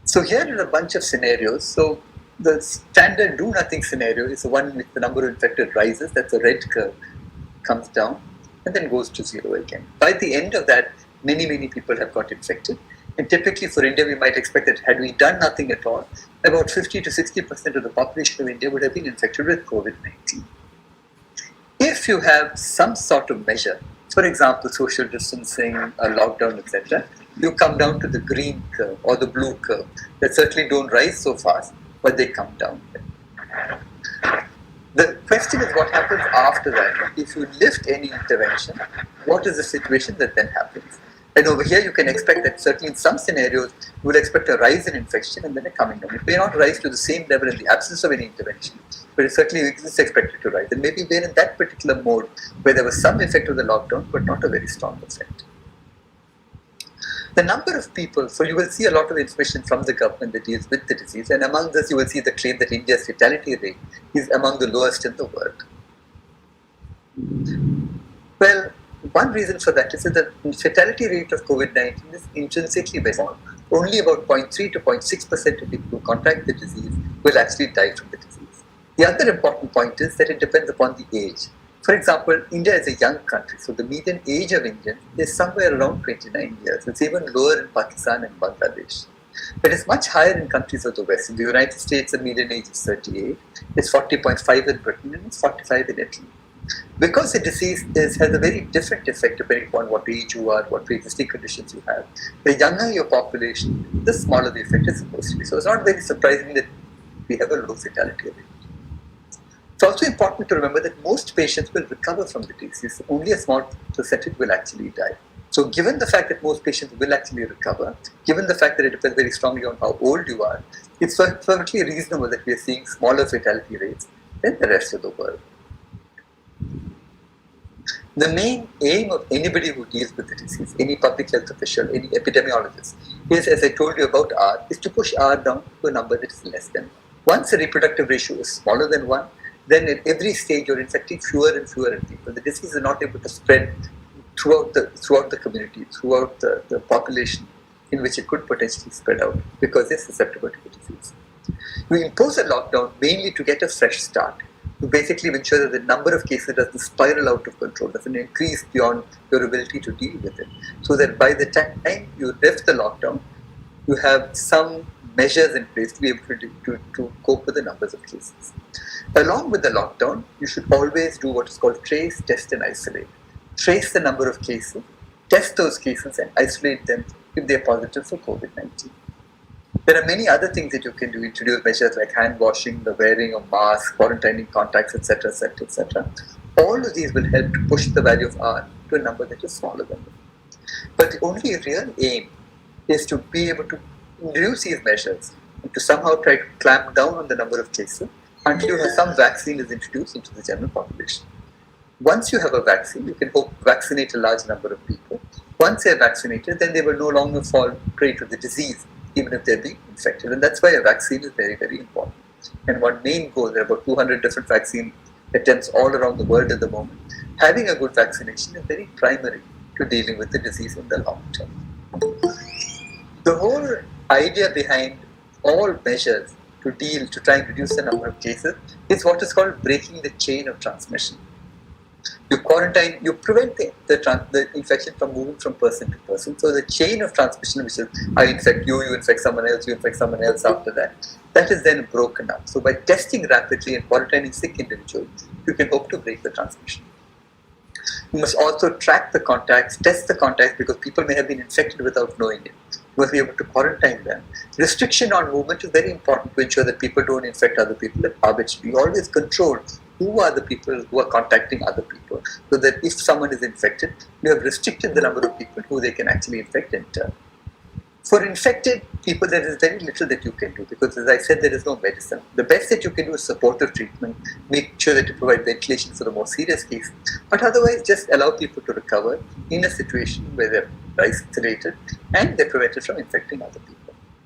So here are a bunch of scenarios. So the standard do-nothing scenario is the one in which the number of infected rises, that's a red curve, comes down, and then goes to zero again. By the end of that, many people have got infected. And typically for India, we might expect that had we done nothing at all, about 50 to 60% of the population of India would have been infected with COVID-19. If you have some sort of measure, for example, social distancing, a lockdown, etc., you come down to the green curve or the blue curve that certainly don't rise so fast, but they come down. The question is what happens after that. If you lift any intervention, what is the situation that then happens? And over here, you can expect that certainly in some scenarios, you would expect a rise in infection and then a coming down. It may not rise to the same level in the absence of any intervention, but it certainly is expected to rise. And maybe we're in that particular mode where there was some effect of the lockdown, but not a very strong effect. The number of people, so you will see a lot of information from the government that deals with the disease, and among this you will see the claim that India's fatality rate is among the lowest in the world. Well, one reason for that is that the fatality rate of COVID-19 is intrinsically very small. Only about 0.3 to 0.6% of people who contract the disease will actually die from the disease. The other important point is that it depends upon the age. For example, India is a young country, so the median age of Indians is somewhere around 29 years. It's even lower in Pakistan and Bangladesh. But it's much higher in countries of the West. In the United States, the median age is 38. It's 40.5 in Britain, and it's 45 in Italy. Because the disease has a very different effect depending upon what age you are, what pre-existing conditions you have. The younger your population, the smaller the effect is supposed to be. So it's not very surprising that we have a low fatality rate. It's also important to remember that most patients will recover from the disease. Only a small percentage will actually die. So given the fact that most patients will actually recover, given the fact that it depends very strongly on how old you are, it's perfectly reasonable that we are seeing smaller fatality rates than the rest of the world. The main aim of anybody who deals with the disease, any public health official, any epidemiologist, is, as I told you about R, is to push R down to a number that is less than 1. Once the reproductive ratio is smaller than 1, then at every stage you're infecting fewer and fewer people. The disease is not able to spread throughout the community, throughout the population in which it could potentially spread out because they're susceptible to the disease. We impose a lockdown mainly to get a fresh start, to basically ensure that the number of cases doesn't spiral out of control, doesn't increase beyond your ability to deal with it, so that by the time you lift the lockdown, you have some measures in place to be able to cope with the numbers of cases. Along with the lockdown, you should always do what is called trace, test and isolate. Trace the number of cases, test those cases and isolate them if they are positive for COVID-19. There are many other things that you can do, introduce measures like hand washing, the wearing of masks, quarantining contacts, etc., etc., etc. All of these will help to push the value of R to a number that is smaller than 1. But the only real aim is to be able to introduce these measures and to somehow try to clamp down on the number of cases until some vaccine is introduced into the general population. Once you have a vaccine, you can hope to vaccinate a large number of people. Once they're vaccinated, then they will no longer fall prey to the disease, even if they're being infected. And that's why a vaccine is very, very important. And one main goal, there are about 200 different vaccine attempts all around the world at the moment. Having a good vaccination is very primary to dealing with the disease in the long term. The whole idea behind all measures to try and reduce the number of cases is what is called breaking the chain of transmission. You quarantine, you prevent the infection from moving from person to person. So the chain of transmission, which is I infect you, you infect someone else, you infect someone else after that is then broken up. So by testing rapidly and quarantining sick individuals, you can hope to break the transmission. You must also track the contacts, test the contacts, because people may have been infected without knowing it. You must be able to quarantine them. Restriction on movement is very important to ensure that people don't infect other people arbitrarily. You always control who are the people who are contacting other people, so that if someone is infected, you have restricted the number of people who they can actually infect in turn. For infected people, there is very little that you can do because, as I said, there is no medicine. The best that you can do is supportive treatment, make sure that you provide ventilation for the more serious cases, but otherwise just allow people to recover in a situation where they're isolated and they're prevented from infecting other people.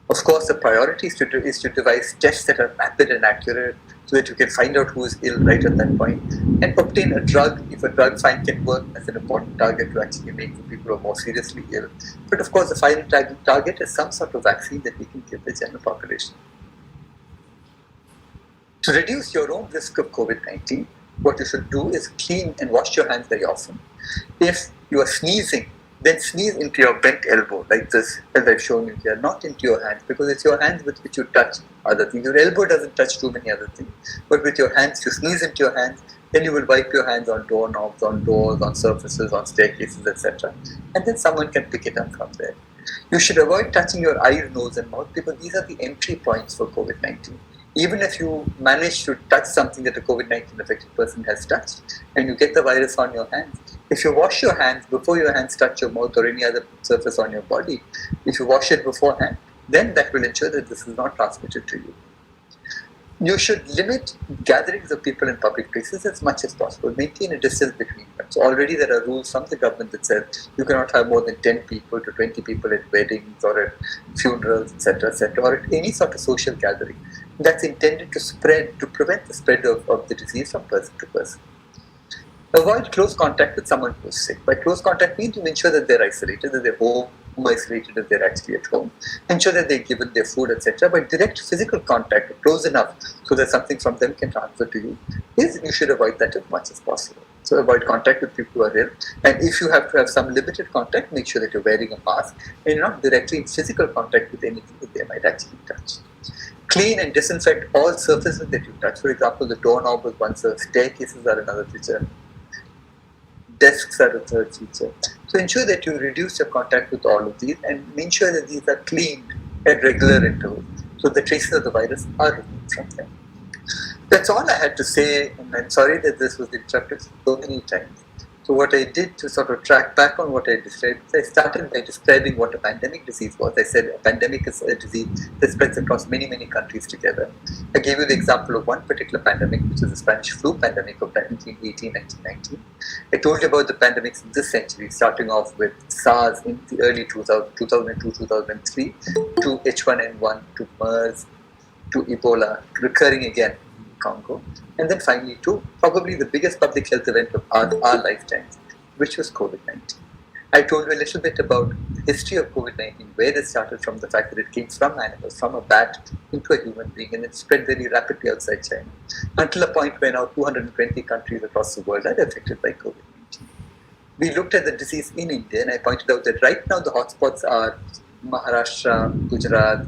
Of course, the priority is to devise tests that are rapid and accurate so that you can find out who is ill right at that point and obtain a drug if a drug find can work as an important target to actually make for people who are more seriously ill. But of course, the final target is some sort of vaccine that we can give the general population. To reduce your own risk of COVID-19, what you should do is clean and wash your hands very often. If you are sneezing, then sneeze into your bent elbow like this, as I've shown you here, not into your hands, because it's your hands with which you touch other things. Your elbow doesn't touch too many other things, but with your hands, you sneeze into your hands, then you will wipe your hands on doorknobs, on doors, on surfaces, on staircases, etc. And then someone can pick it up from there. You should avoid touching your eyes, nose and mouth because these are the entry points for COVID-19. Even if you manage to touch something that a COVID-19 affected person has touched and you get the virus on your hands, if you wash your hands before your hands touch your mouth or any other surface on your body, if you wash it beforehand, then that will ensure that this is not transmitted to you. You should limit gatherings of people in public places as much as possible. Maintain a distance between them. So already there are rules from the government that says you cannot have more than 10 people to 20 people at weddings or at funerals, etc., or at any sort of social gathering. That's intended to prevent the spread of the disease from person to person. Avoid close contact with someone who is sick. By close contact means you ensure that they're isolated, that they're home isolated if they're actually at home. Ensure that they're given their food, etc. But direct physical contact, close enough so that something from them can transfer to you, you should avoid that as much as possible. So avoid contact with people who are ill. And if you have to have some limited contact, make sure that you're wearing a mask and you're not directly in physical contact with anything that they might actually touch. Clean and disinfect all surfaces that you touch. For example, the doorknob is one surface, staircases are another feature, desks are a third feature. So ensure that you reduce your contact with all of these and ensure that these are cleaned at regular intervals so the traces of the virus are removed from them. That's all I had to say, and I'm sorry that this was interrupted so many times. So what I did to sort of track back on what I described, I started by describing what a pandemic disease was. I said a pandemic is a disease that spreads across many, many countries together. I gave you the example of one particular pandemic, which is the Spanish flu pandemic of 1918, 1919. I told you about the pandemics in this century, starting off with SARS in the early 2002, 2003, to H1N1, to MERS, to Ebola, recurring again in Congo, and then finally to probably the biggest public health event of our lifetimes, which was COVID-19. I told you a little bit about the history of COVID-19, where it started from the fact that it came from animals, from a bat into a human being, and it spread very rapidly outside China, until a point where now 220 countries across the world are affected by COVID-19. We looked at the disease in India, and I pointed out that right now the hotspots are Maharashtra, Gujarat,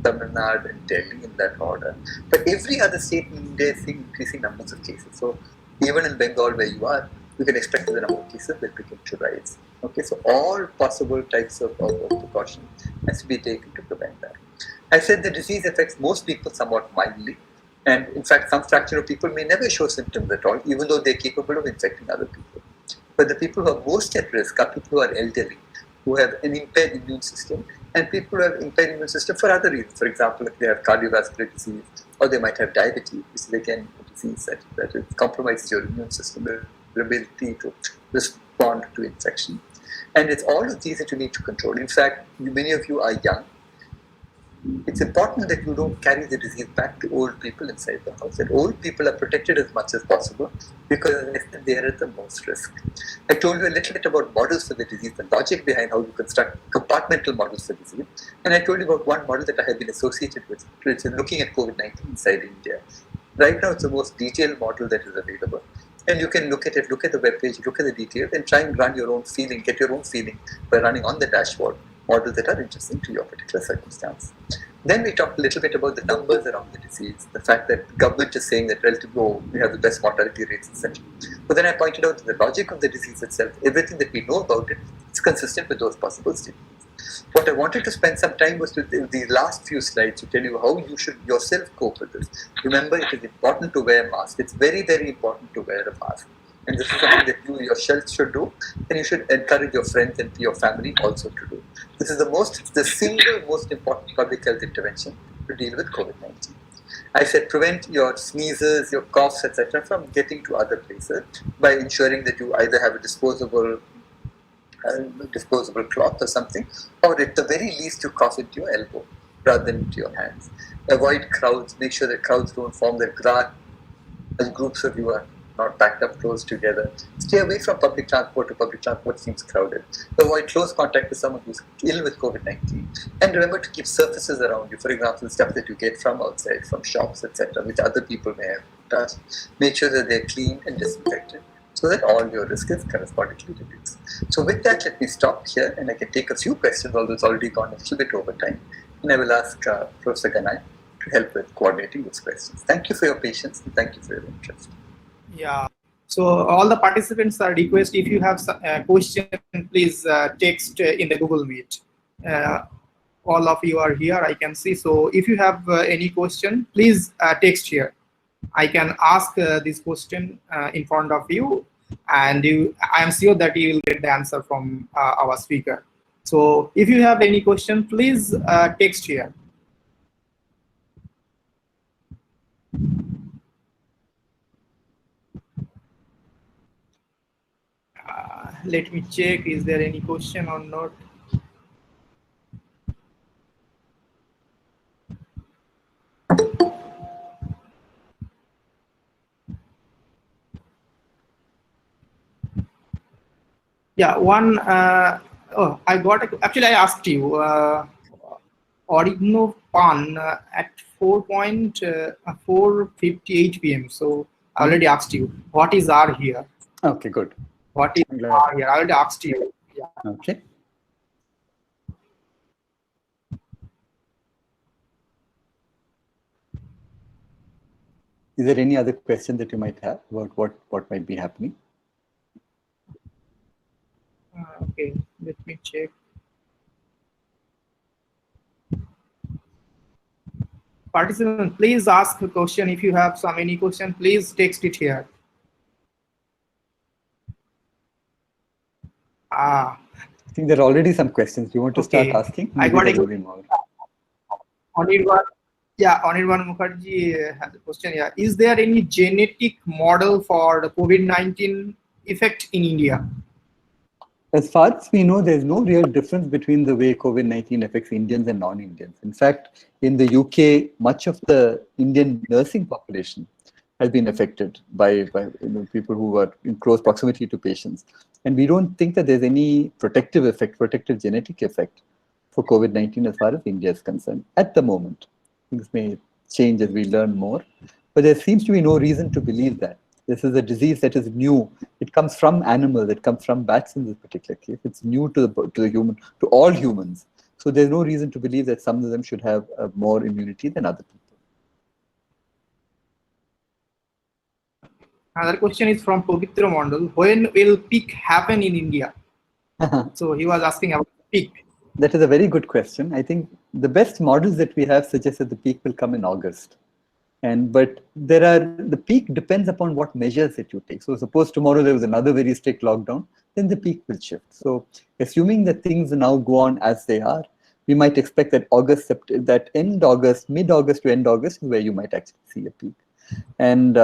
Tamil Nadu, and Delhi in that order. But every other state in India is seeing increasing numbers of cases. So even in Bengal, where you are, you can expect the number of cases will begin to rise. Okay, so all possible types of precaution has to be taken to prevent that. I said the disease affects most people somewhat mildly, and in fact, some fraction of people may never show symptoms at all, even though they're capable of infecting other people. But the people who are most at risk are people who are elderly, who have an impaired immune system, and people who have impaired immune system for other reasons. For example, if they have cardiovascular disease, or they might have diabetes, which is again a disease that compromises your immune system, your ability to respond to infection. And it's all of these that you need to control. In fact, many of you are young. It's important that you don't carry the disease back to old people inside the house. That old people are protected as much as possible because they are at the most risk. I told you a little bit about models for the disease, the logic behind how you construct compartmental models for disease. And I told you about one model that I have been associated with, which is looking at COVID-19 inside India. Right now, it's the most detailed model that is available. And you can look at it, look at the webpage, look at the details, and try and run your own feeling, get your own feeling by running on the dashboard models that are interesting to your particular circumstance. Then we talked a little bit about the numbers around the disease, the fact that the government is saying that relatively we have the best mortality rates, etc. But then I pointed out that the logic of the disease itself, everything that we know about it, is consistent with those possible statements. What I wanted to spend some time was with the last few slides to tell you how you should yourself cope with this. Remember, it is important to wear a mask. It's very, very important to wear a mask. And this is something that you yourself should do, and you should encourage your friends and your family also to do. This is the single most important public health intervention to deal with COVID-19. I said prevent your sneezes, your coughs, etc. from getting to other places by ensuring that you either have a disposable cloth or something, or at the very least you cough into your elbow rather than into your hands. Avoid crowds, make sure that crowds don't form their as groups of you are not packed up close together. Stay away from public transport if public transport seems crowded. Avoid close contact with someone who's ill with COVID-19. And remember to keep surfaces around you, for example, stuff that you get from outside, from shops, etc., which other people may have touched. Make sure that they're clean and disinfected so that all your risk is correspondingly reduced. So with that, let me stop here and I can take a few questions, although it's already gone a little bit over time. And I will ask Professor Ganai to help with coordinating those questions. Thank you for your patience and thank you for your interest. Yeah. So all the participants are request if you have a question, please text in the Google Meet. All of you are here, I can see. So if you have any question, please text here. I can ask this question in front of you, and I am sure that you will get the answer from our speaker. So if you have any question, please text here. Let me check, is there any question or not? Yeah, one, oh, I got, actually I asked you, Orignopan at 4:58 p.m. So I already asked you, what is R here? Okay, good. What is R here? I already asked you. Yeah. Okay. Is there any other question that you might have about what might be happening? Okay, let me check. Participants, please ask a question. If you have any question, please text it here. I think there are already some questions. You want to start asking? I got there will be more. Anirban Mukherjee has a question here. Is there any genetic model for the COVID-19 effect in India? As far as we know, there's no real difference between the way COVID-19 affects Indians and non-Indians. In fact, in the UK, much of the Indian nursing population has been affected by people who are in close proximity to patients. And we don't think that there's any protective genetic effect for COVID-19 as far as India is concerned at the moment. Things may change as we learn more, but there seems to be no reason to believe that. This is a disease that is new. It comes from animals. It comes from bats in this particular case. It's new to the human, to all humans. So there's no reason to believe that some of them should have more immunity than other people. Another question is from Pavitra Mondal. When will peak happen in India? So he was asking about peak. That is a very good question. I think the best models that we have suggest that the peak will come in August. But the peak depends upon what measures that you take. So suppose tomorrow there was another very strict lockdown, then the peak will shift. So assuming that things now go on as they are, we might expect that end August, mid-August to end August is where you might actually see a peak. And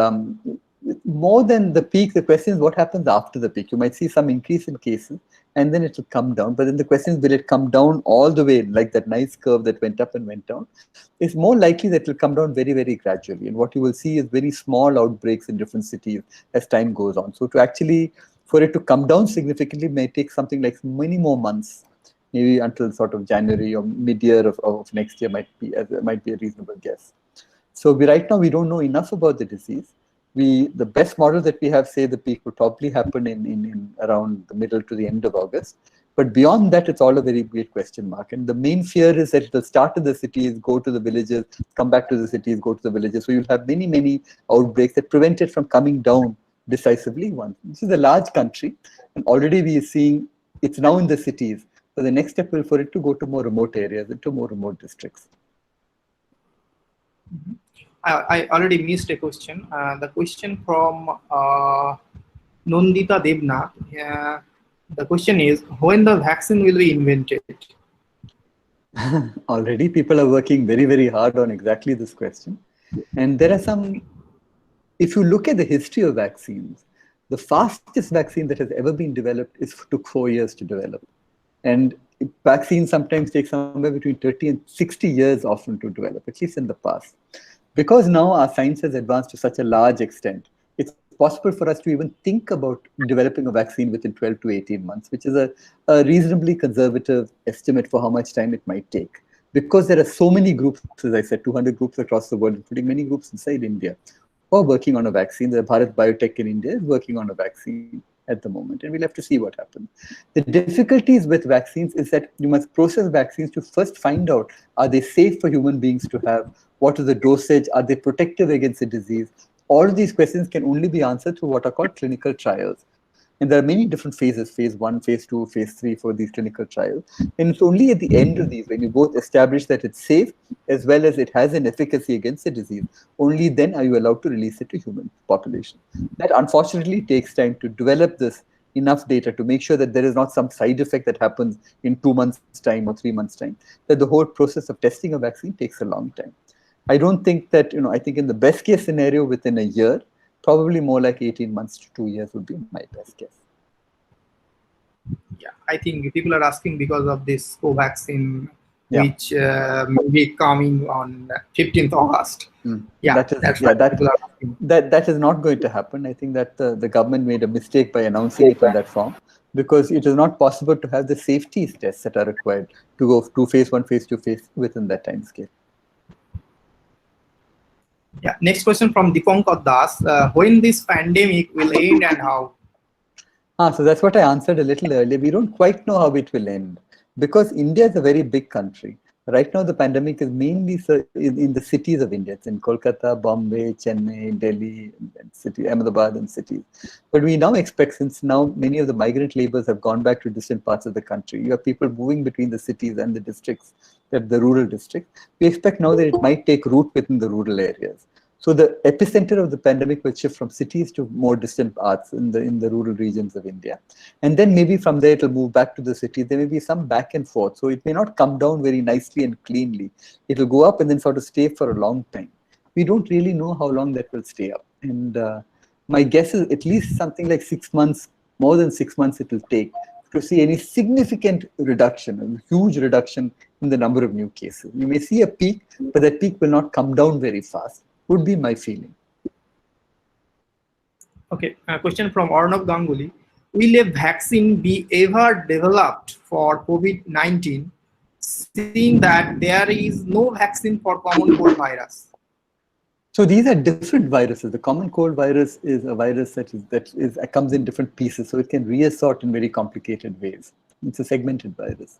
more than the peak, the question is what happens after the peak. You might see some increase in cases and then it will come down. But then the question is, will it come down all the way like that nice curve that went up and went down? It's more likely that it will come down very, very gradually. And what you will see is very small outbreaks in different cities as time goes on. So for it to come down significantly may take something like many more months, maybe until sort of January or mid-year of next year might be a reasonable guess. So right now we don't know enough about the disease. The best model that we have say the peak will probably happen in around the middle to the end of August. But beyond that, it's all a very great question mark. And the main fear is that it will start in the cities, go to the villages, come back to the cities, go to the villages. So you'll have many, many outbreaks that prevent it from coming down decisively once. This is a large country, and already we are seeing it's now in the cities. So the next step will for it to go to more remote areas and to more remote districts. I already missed a question. The question from Nandita Devnath. The question is, when the vaccine will be invented? Already people are working very, very hard on exactly this question. And there are if you look at the history of vaccines, the fastest vaccine that has ever been developed took 4 years to develop. And vaccines sometimes take somewhere between 30 and 60 years often to develop, at least in the past. Because now our science has advanced to such a large extent, it's possible for us to even think about developing a vaccine within 12 to 18 months, which is a reasonably conservative estimate for how much time it might take. Because there are so many groups, as I said, 200 groups across the world, including many groups inside India, who are working on a vaccine. The Bharat Biotech in India is working on a vaccine at the moment, and we'll have to see what happens. The difficulties with vaccines is that you must process vaccines to first find out, are they safe for human beings to have? What is the dosage? Are they protective against the disease? All of these questions can only be answered through what are called clinical trials. And there are many different phases, phase 1, phase 2, phase 3 for these clinical trials. And it's only at the end of these, when you both establish that it's safe, as well as it has an efficacy against the disease, only then are you allowed to release it to human population. That unfortunately takes time to develop this enough data to make sure that there is not some side effect that happens in 2 months' time or 3 months' time, that the whole process of testing a vaccine takes a long time. I don't think that, I think in the best case scenario within a year, probably more like 18 months to 2 years would be my best guess. Yeah, I think people are asking because of this vaccine, which may be coming on 15th August. Yeah, that is not going to happen. I think that the government made a mistake by announcing it in that form, because it is not possible to have the safety tests that are required to go to phase 1, phase 2, phase within that time scale. Yeah. Next question from Dipankar Das. When this pandemic will end and how? So that's what I answered a little earlier. We don't quite know how it will end, because India is a very big country. Right now, the pandemic is mainly in the cities of India. It's in Kolkata, Bombay, Chennai, Delhi, Ahmedabad, and cities. But we now expect, since now many of the migrant laborers have gone back to distant parts of the country, you have people moving between the cities and the districts that the rural districts. We expect now that it might take root within the rural areas. So the epicenter of the pandemic will shift from cities to more distant parts in the rural regions of India. And then maybe from there it will move back to the cities. There may be some back and forth. So it may not come down very nicely and cleanly. It will go up and then sort of stay for a long time. We don't really know how long that will stay up. And my guess is at least something like 6 months, more than 6 months it will take to see any significant reduction, a huge reduction in the number of new cases. You may see a peak, but that peak will not come down very fast, would be my feeling. Okay, a question from Arnav Ganguly. Will a vaccine be ever developed for COVID-19, seeing that there is no vaccine for common cold virus? So these are different viruses. The common cold virus is a virus that comes in different pieces, so it can reassort in very complicated ways. It's a segmented virus.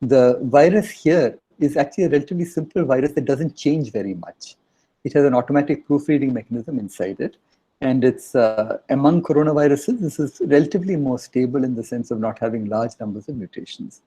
The virus here is actually a relatively simple virus that doesn't change very much. It has an automatic proofreading mechanism inside it, and it's among coronaviruses, this is relatively more stable in the sense of not having large numbers of mutations.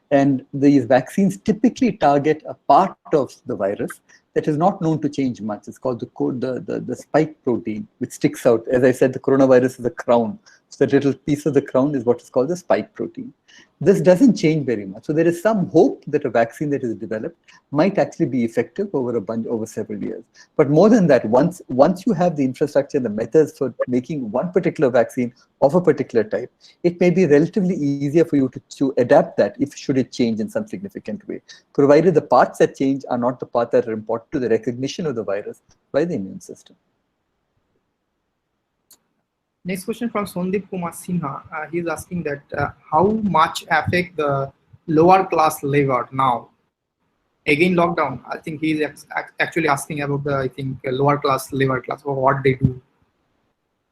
And these vaccines typically target a part of the virus that is not known to change much. It's called the spike protein, which sticks out. As I said, the coronavirus is a crown. So that little piece of the crown is what is called the spike protein. This doesn't change very much. So there is some hope that a vaccine that is developed might actually be effective over several years. But more than that, once you have the infrastructure and the methods for making one particular vaccine of a particular type, it may be relatively easier for you to adapt that should it change in some significant way, provided the parts that change are not the parts that are important to the recognition of the virus by the immune system. Next question from Sandeep Kumar Sinha. He is asking that how much affect the lower class labor now? Again, lockdown. I think he is actually asking about the lower class labor class or what they do.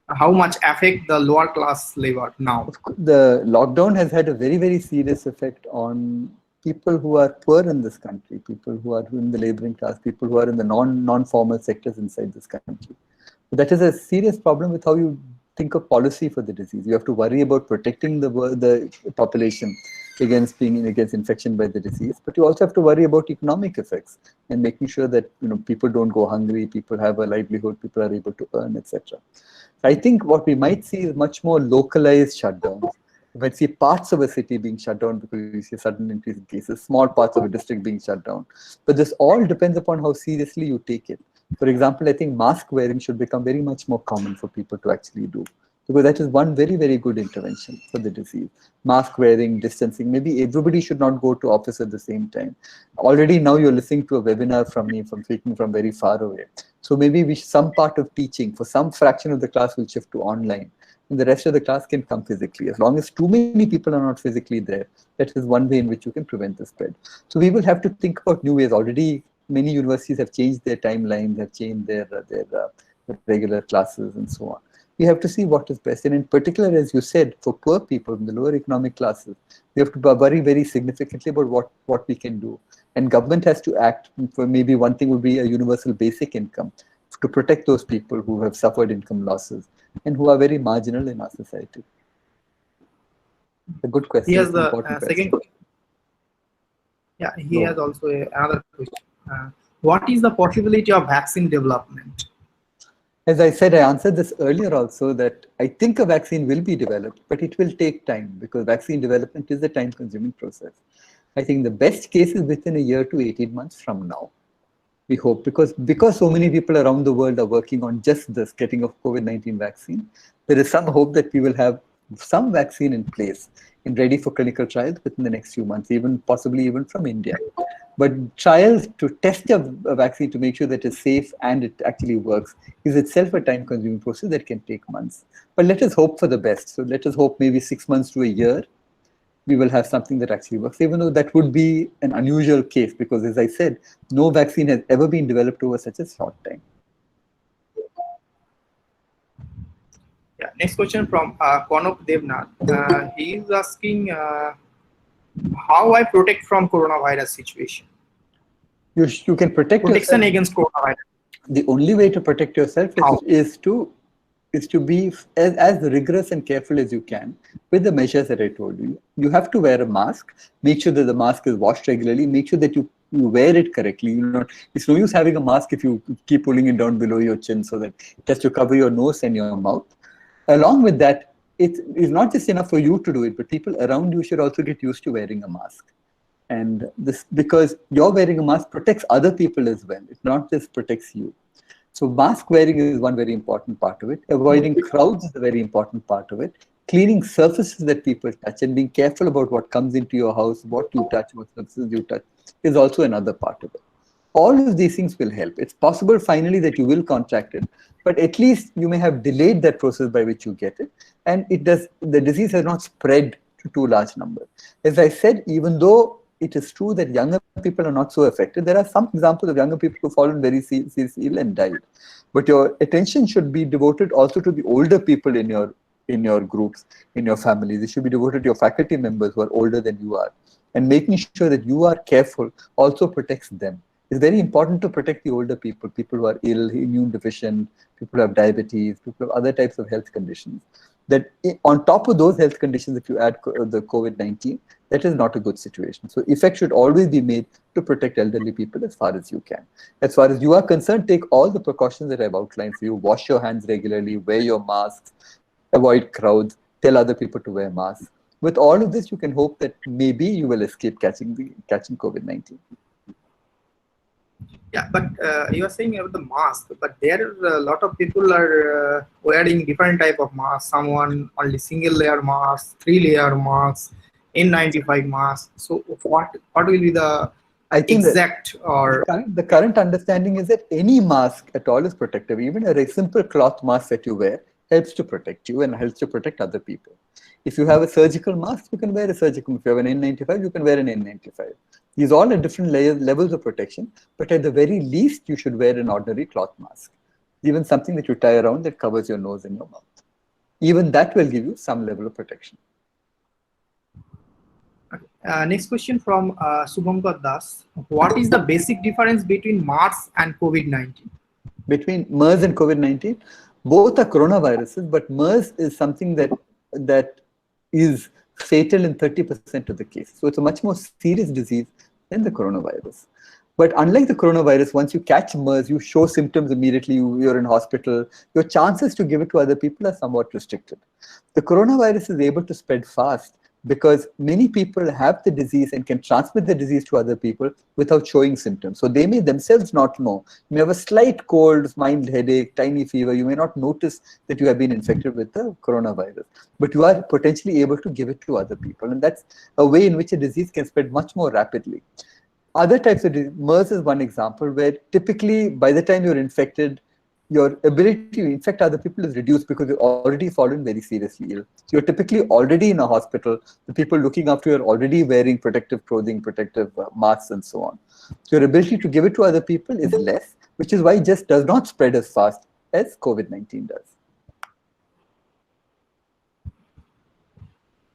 How much affect the lower class labor now? The lockdown has had a very, very serious effect on people who are poor in this country, people who are in the laboring class, people who are in the non-formal sectors inside this country. So that is a serious problem with how you think of policy for the disease. You have to worry about protecting the population against infection by the disease, but you also have to worry about economic effects and making sure that people don't go hungry, people have a livelihood, people are able to earn, etc. So I think what we might see is much more localized shutdowns. You might see parts of a city being shut down because you see a sudden increase in cases, small parts of a district being shut down. But this all depends upon how seriously you take it. For example, I think mask wearing should become very much more common for people to actually do, because that is one very, very good intervention for the disease. Mask wearing, distancing, maybe everybody should not go to office at the same time. Already now you're listening to a webinar from me, from speaking from very far away. So maybe some part of teaching for some fraction of the class will shift to online, and the rest of the class can come physically. As long as too many people are not physically there, that is one way in which you can prevent the spread. So we will have to think about new ways. Already many universities have changed their timelines, have changed their regular classes and so on. We have to see what is best. And in particular, as you said, for poor people in the lower economic classes, we have to worry very significantly about what we can do. And government has to act. For maybe one thing would be a universal basic income to protect those people who have suffered income losses and who are very marginal in our society. A good question. Here's the second question. Yeah, he has also another question. What is the possibility of vaccine development? As I said, I answered this earlier also, that I think a vaccine will be developed, but it will take time because vaccine development is a time-consuming process. I think the best case is within a year to 18 months from now. We hope, because so many people around the world are working on just this, getting a COVID-19 vaccine, there is some hope that we will have some vaccine in place and ready for clinical trials within the next few months, possibly even from India. But trials to test a vaccine to make sure that it's safe and it actually works is itself a time-consuming process that can take months. But let us hope for the best. So let us hope maybe 6 months to a year, we will have something that actually works, even though that would be an unusual case because, as I said, no vaccine has ever been developed over such a short time. Yeah. Next question from Konop Devnath. He is asking how I protect from coronavirus situation. You can protect protection yourself against coronavirus. The only way to protect yourself is to be as rigorous and careful as you can with the measures that I told you. You have to wear a mask, make sure that the mask is washed regularly, make sure that you you wear it correctly. It's no use having a mask if you keep pulling it down below your chin so that it has to cover your nose and your mouth. Along with that, it is not just enough for you to do it, but people around you should also get used to wearing a mask. And this, because you're wearing a mask protects other people as well. It not just protects you. So mask wearing is one very important part of it. Avoiding crowds is a very important part of it. Cleaning surfaces that people touch and being careful about what comes into your house, what you touch, what surfaces you touch is also another part of it. All of these things will help. It's possible finally that you will contract it, but at least you may have delayed that process by which you get it. And the disease has not spread to too large numbers. As I said, even though it is true that younger people are not so affected, there are some examples of younger people who have fallen very seriously ill and died. But your attention should be devoted also to the older people in your groups, in your families. It should be devoted to your faculty members who are older than you are. And making sure that you are careful also protects them. It's very important to protect the older people, people who are ill, immune deficient, people who have diabetes, people who have other types of health conditions. That on top of those health conditions, if you add the COVID-19, that is not a good situation. So effect should always be made to protect elderly people as far as you can. As far as you are concerned, take all the precautions that I've outlined for you. Wash your hands regularly, wear your masks, avoid crowds, tell other people to wear masks. With all of this, you can hope that maybe you will escape catching COVID-19. Yeah, but you are saying about the mask, but there is a lot of people are wearing different type of masks. Someone only single layer mask, 3-layer masks, N95 mask. So what will be the exact or the current understanding is that any mask at all is protective. Even a simple cloth mask that you wear helps to protect you and helps to protect other people. If you have a surgical mask, you can wear a surgical. If you have an N95, you can wear an N95. These all are different levels of protection, but at the very least, you should wear an ordinary cloth mask. Even something that you tie around that covers your nose and your mouth. Even that will give you some level of protection. Next question from Subhamkar Das. What is the basic difference between MERS and COVID-19? Between MERS and COVID-19, both are coronaviruses, but MERS is something that is fatal in 30% of the cases. So it's a much more serious disease than the coronavirus. But unlike the coronavirus, once you catch MERS, you show symptoms immediately, you're in hospital, your chances to give it to other people are somewhat restricted. The coronavirus is able to spread fast because many people have the disease and can transmit the disease to other people without showing symptoms. So they may themselves not know. You may have a slight cold, mild headache, tiny fever. You may not notice that you have been infected with the coronavirus, but you are potentially able to give it to other people. And that's a way in which a disease can spread much more rapidly. Other types of disease, MERS is one example where typically by the time you're infected, your ability to infect other people is reduced because you're already fallen very seriously ill. So you're typically already in a hospital. The people looking after you are already wearing protective clothing, protective masks, and so on. So your ability to give it to other people is less, which is why it just does not spread as fast as COVID-19 does.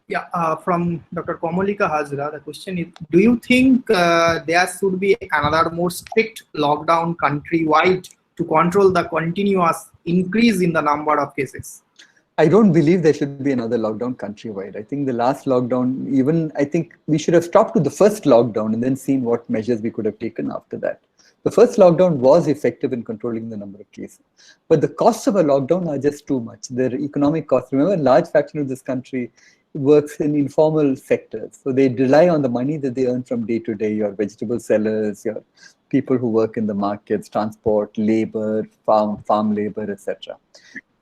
Yeah, from Dr. Komalika Hazra, the question is, do you think there should be another more strict lockdown countrywide to control the continuous increase in the number of cases? I don't believe there should be another lockdown countrywide. I think the last lockdown, I think we should have stopped with the first lockdown and then seen what measures we could have taken after that. The first lockdown was effective in controlling the number of cases, but the costs of a lockdown are just too much. Their economic costs. Remember, a large fraction of this country works in informal sectors. So they rely on the money that they earn from day to day, your vegetable sellers, your people who work in the markets, transport, labor, farm labor, etc.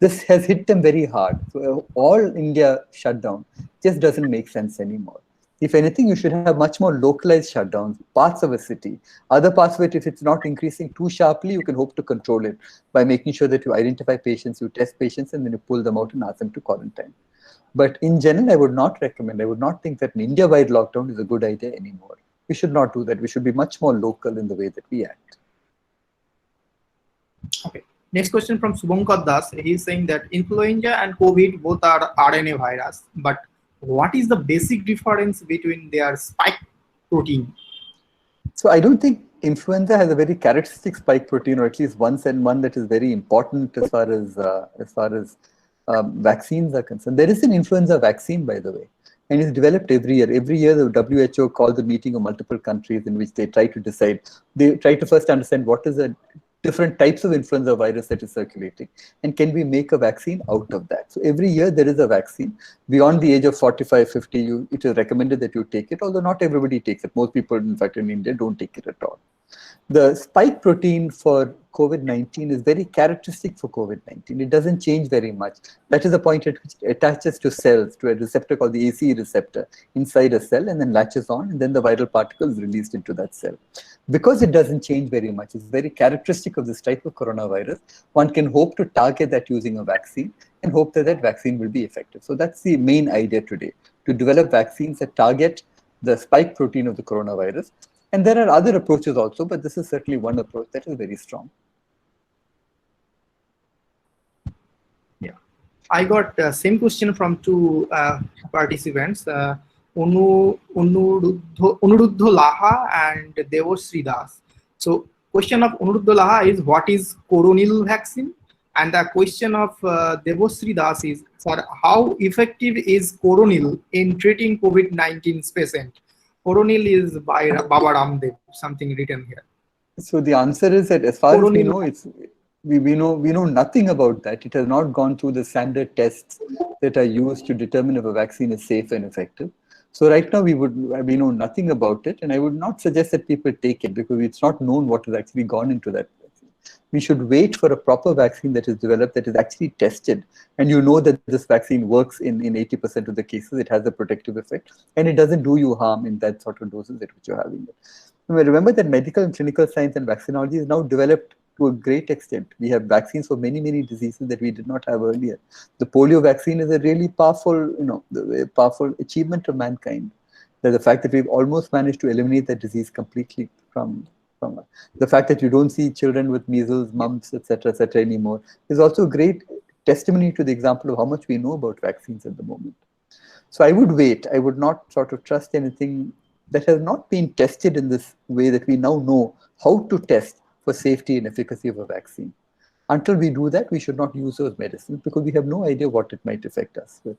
This has hit them very hard. So all India shutdown just doesn't make sense anymore. If anything, you should have much more localized shutdowns, parts of a city. Other parts of it, if it's not increasing too sharply, you can hope to control it by making sure that you identify patients, you test patients, and then you pull them out and ask them to quarantine. But in general, I would not think that an India-wide lockdown is a good idea anymore. We should not do that. We should be much more local in the way that we act. Okay. Next question from Subhamkar Das. He's saying that influenza and COVID both are RNA virus, but what is the basic difference between their spike protein? So I don't think influenza has a very characteristic spike protein, or at least one that is very important as far as vaccines are concerned. There is an influenza vaccine, by the way. and it's developed every year. Every year, the WHO calls a meeting of multiple countries in which they try to decide. They try to first understand what is the different types of influenza virus that is circulating, and can we make a vaccine out of that? So every year there is a vaccine. Beyond the age of 45, 50, it is recommended that you take it, although not everybody takes it. Most people, in fact, in India, don't take it at all. The spike protein for COVID-19 is very characteristic for COVID-19. It doesn't change very much. That is the point at which it attaches to cells, to a receptor called the ACE receptor inside a cell, and then latches on, and then the viral particle is released into that cell. Because it doesn't change very much, it's very characteristic of this type of coronavirus, one can hope to target that using a vaccine and hope that that vaccine will be effective. So that's the main idea today, to develop vaccines that target the spike protein of the coronavirus. And there are other approaches also, but this is certainly one approach that is very strong. Yeah, I got same question from two participants, Unuruddha Laha and Devasri Das. So question of Unuruddha Laha is, what is coronil vaccine? And the question of Devasri Das is, sir, how effective is coronil in treating COVID-19 patient? Coronil is by Baba Ramdev, something written here. So the answer is that as far as we know, we know nothing about that. It has not gone through the standard tests that are used to determine if a vaccine is safe and effective. So right now we know nothing about it, and I would not suggest that people take it because it's not known what has actually gone into that vaccine. We should wait for a proper vaccine that is developed, that is actually tested, and you know that this vaccine works in 80% of the cases. It has a protective effect, and it doesn't do you harm in that sort of doses at which you're having it. Remember that medical and clinical science and vaccinology is now developed to a great extent. We have vaccines for many, many diseases that we did not have earlier. The polio vaccine is a really powerful, powerful achievement of mankind. That the fact that we've almost managed to eliminate that disease completely from the fact that you don't see children with measles, mumps, etc., anymore is also a great testimony to the example of how much we know about vaccines at the moment. So I would wait. I would not sort of trust anything that has not been tested in this way that we now know how to test for safety and efficacy of a vaccine. Until we do that, we should not use those medicines because we have no idea what it might affect us with.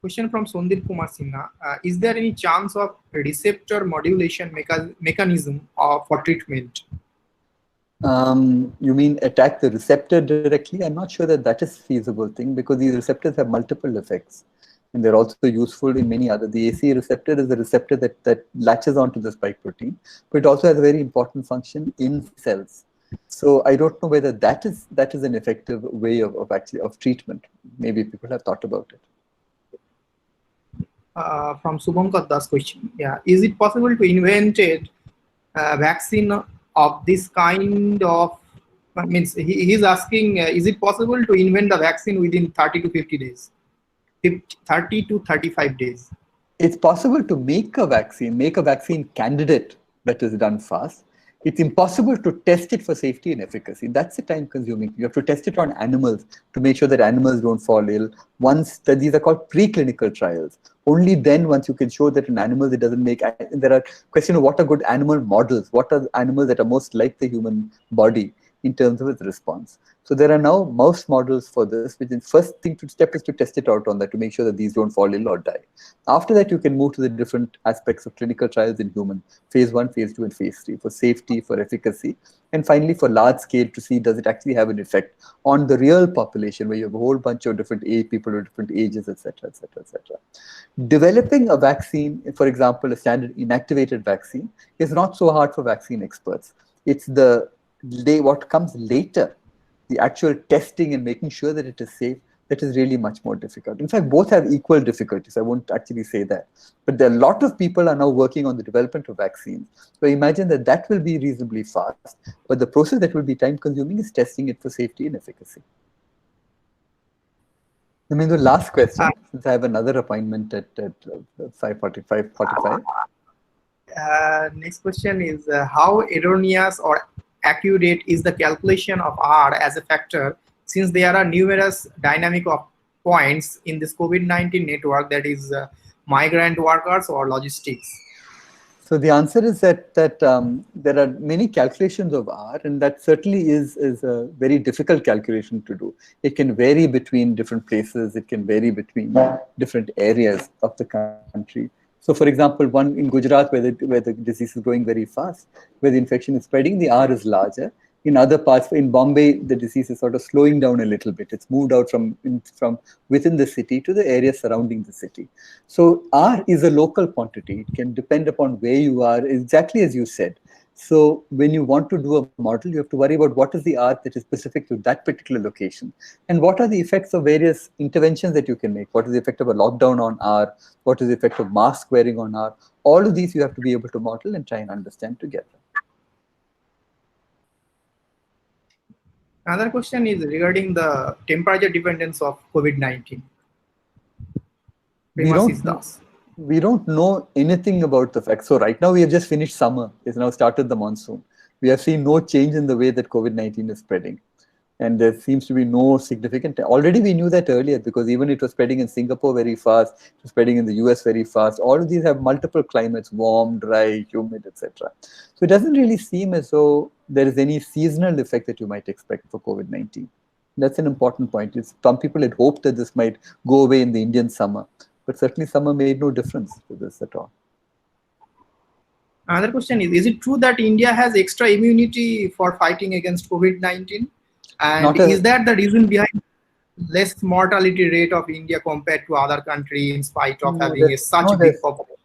Question from Sondip Kumar Sinha. Is there any chance of receptor modulation mechanism for treatment? You mean attack the receptor directly? I'm not sure that is a feasible thing because these receptors have multiple effects. And they're also useful in many other. The ACE receptor is a receptor that latches onto the spike protein, but it also has a very important function in cells. So I don't know whether that is an effective way of treatment. Maybe people have thought about it. From Subhankar Das question, yeah, is it possible to invent a vaccine of this kind of? Means he's asking, is it possible to invent the vaccine within 30 to 50 days? 30 to 35 days. It's possible to make a vaccine candidate that is done fast. It's impossible to test it for safety and efficacy. That's the time consuming. You have to test it on animals to make sure that animals don't fall ill. These are called preclinical trials. Only then, once you can show that in animals it doesn't make, there are questions of what are good animal models, what are animals that are most like the human body in terms of its response. So there are now mouse models for this, which is first step is to test it out on that to make sure that these don't fall ill or die. After that, you can move to the different aspects of clinical trials in human, phase 1, phase 2, and phase 3 for safety, for efficacy, and finally for large scale to see does it actually have an effect on the real population where you have a whole bunch of different people of different ages, etc., etc., etc. Developing a vaccine, for example, a standard inactivated vaccine, is not so hard for vaccine experts. It's what comes later, the actual testing and making sure that it is safe, that is really much more difficult. In fact, both have equal difficulties. I won't actually say that. But there are a lot of people are now working on the development of vaccines. So imagine that will be reasonably fast. But the process that will be time consuming is testing it for safety and efficacy. I mean, the last question, since I have another appointment at 5:45. Next question is, how erroneous or accurate is the calculation of R as a factor, since there are numerous dynamic of points in this COVID-19 network, that is migrant workers or logistics? So the answer is that there are many calculations of R, and that certainly is a very difficult calculation to do. It can vary between different places. It can vary between different areas of the country. So, for example, one in Gujarat where the disease is growing very fast, where the infection is spreading, the R is larger. In other parts, in Bombay, the disease is sort of slowing down a little bit. It's moved out from within the city to the area surrounding the city. So R is a local quantity. It can depend upon where you are, exactly as you said. So when you want to do a model, you have to worry about what is the R that is specific to that particular location, and what are the effects of various interventions that you can make. What is the effect of a lockdown on R? What is the effect of mask wearing on R? All of these you have to be able to model and try and understand together. Another question is regarding the temperature dependence of COVID-19. We don't know anything about the fact. So right now we have just finished summer. It's now started the monsoon. We have seen no change in the way that COVID-19 is spreading. And there seems to be no significant, already we knew that earlier because even it was spreading in Singapore very fast, it was spreading in the US very fast. All of these have multiple climates, warm, dry, humid, etc. So it doesn't really seem as though there is any seasonal effect that you might expect for COVID-19. That's an important point. Some people had hoped that this might go away in the Indian summer, but certainly summer made no difference to this at all. Another question is it true that India has extra immunity for fighting against COVID-19? And is that the reason behind less mortality rate of India compared to other countries in spite of having such a big population?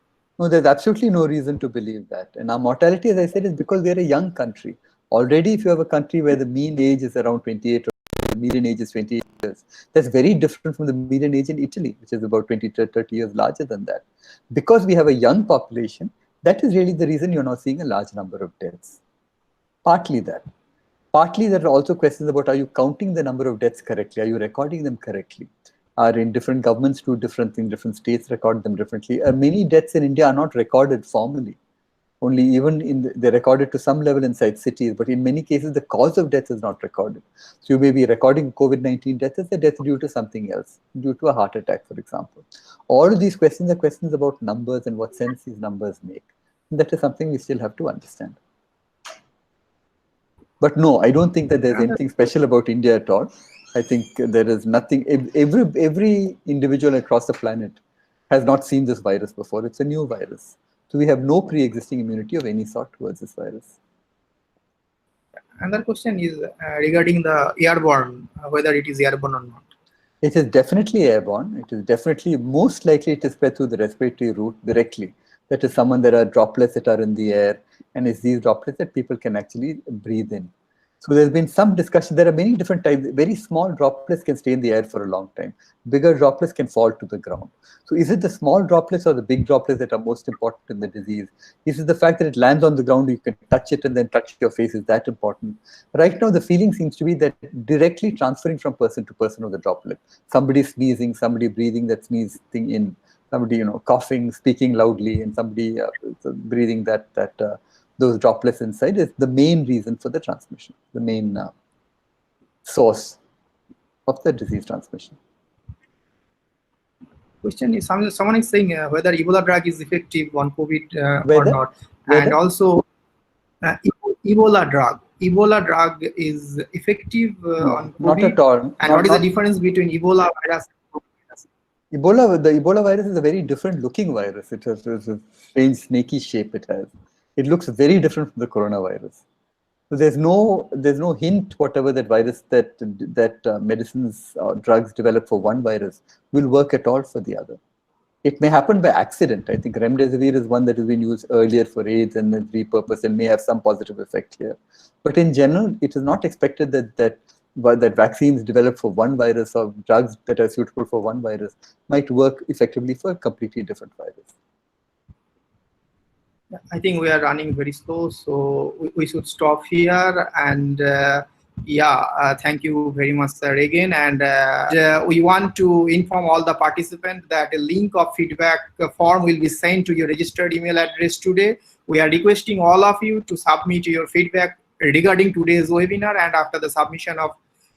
No, there's absolutely no reason to believe that. And our mortality, as I said, is because we are a young country. Already, if you have a country where the mean age is around 28 or the median age is 28 years, that's very different from the median age in Italy, which is about 20 to 30 years larger than that. Because we have a young population, that is really the reason you're not seeing a large number of deaths. Partly that. Partly there are also questions about, are you counting the number of deaths correctly? Are you recording them correctly? Are in different governments do different things, different states record them differently. Many deaths in India are not recorded formally. Only even they're recorded to some level inside cities, but in many cases the cause of death is not recorded. So you may be recording COVID-19 death as a death due to something else, due to a heart attack, for example. All of these questions are questions about numbers and what sense these numbers make. And that is something we still have to understand. But no, I don't think that there's anything special about India at all. I think there is nothing. Every individual across the planet has not seen this virus before. It's a new virus. So we have no pre-existing immunity of any sort towards this virus. Another question is regarding the airborne, whether it is airborne or not. It is definitely airborne. It is definitely, most likely it is spread through the respiratory route directly. That is, there are droplets that are in the air, and it's these droplets that people can actually breathe in. So there's been some discussion. There are many different types. Very small droplets can stay in the air for a long time. Bigger droplets can fall to the ground. So is it the small droplets or the big droplets that are most important in the disease? Is it the fact that it lands on the ground, you can touch it and then touch your face? Is that important? Right now, the feeling seems to be that directly transferring from person to person of the droplet. Somebody sneezing, somebody breathing that sneeze thing in, somebody coughing, speaking loudly, and somebody breathing those droplets inside is the main reason for the transmission, the main source of the disease transmission. Question is, someone is saying whether Ebola drug is effective on COVID or not. And also, Ebola drug is effective on COVID? Not at all. And what is the difference between Ebola virus and COVID? The Ebola virus is a very different looking virus. It has a strange snaky shape it has. It looks very different from the coronavirus. So there's no hint whatever that virus that medicines or drugs developed for one virus will work at all for the other. It may happen by accident. I think remdesivir is one that has been used earlier for AIDS and then repurposed and may have some positive effect here. But in general, it is not expected that vaccines developed for one virus or drugs that are suitable for one virus might work effectively for a completely different virus. I think we are running very slow, so we should stop here. And thank you very much, sir, again. And we want to inform all the participants that a link of feedback form will be sent to your registered email address today. We are requesting all of you to submit your feedback regarding today's webinar, and after the submission of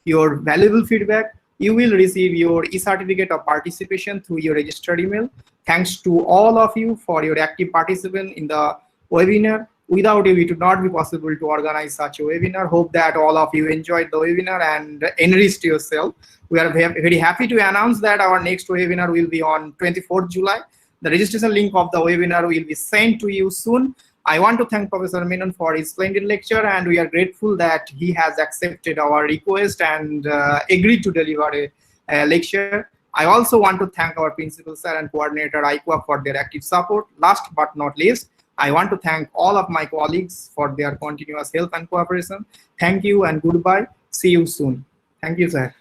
your valuable feedback, you will receive your e-certificate of participation through your registered email. Thanks to all of you for your active participation in the webinar. Without you, it would not be possible to organize such a webinar. Hope that all of you enjoyed the webinar and enriched yourself. We are very happy to announce that our next webinar will be on 24th July. The registration link of the webinar will be sent to you soon. I want to thank Professor Menon for his splendid lecture, and we are grateful that he has accepted our request and agreed to deliver a lecture. I also want to thank our principal sir and coordinator IQA for their active support. Last but not least, I want to thank all of my colleagues for their continuous help and cooperation. Thank you and goodbye. See you soon. Thank you, sir.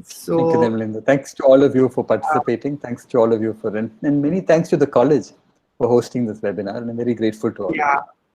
So, thank you, Devlinda. Thanks to all of you for participating. Thanks to all of you and many thanks to the college for hosting this webinar. And I'm very grateful to all of you.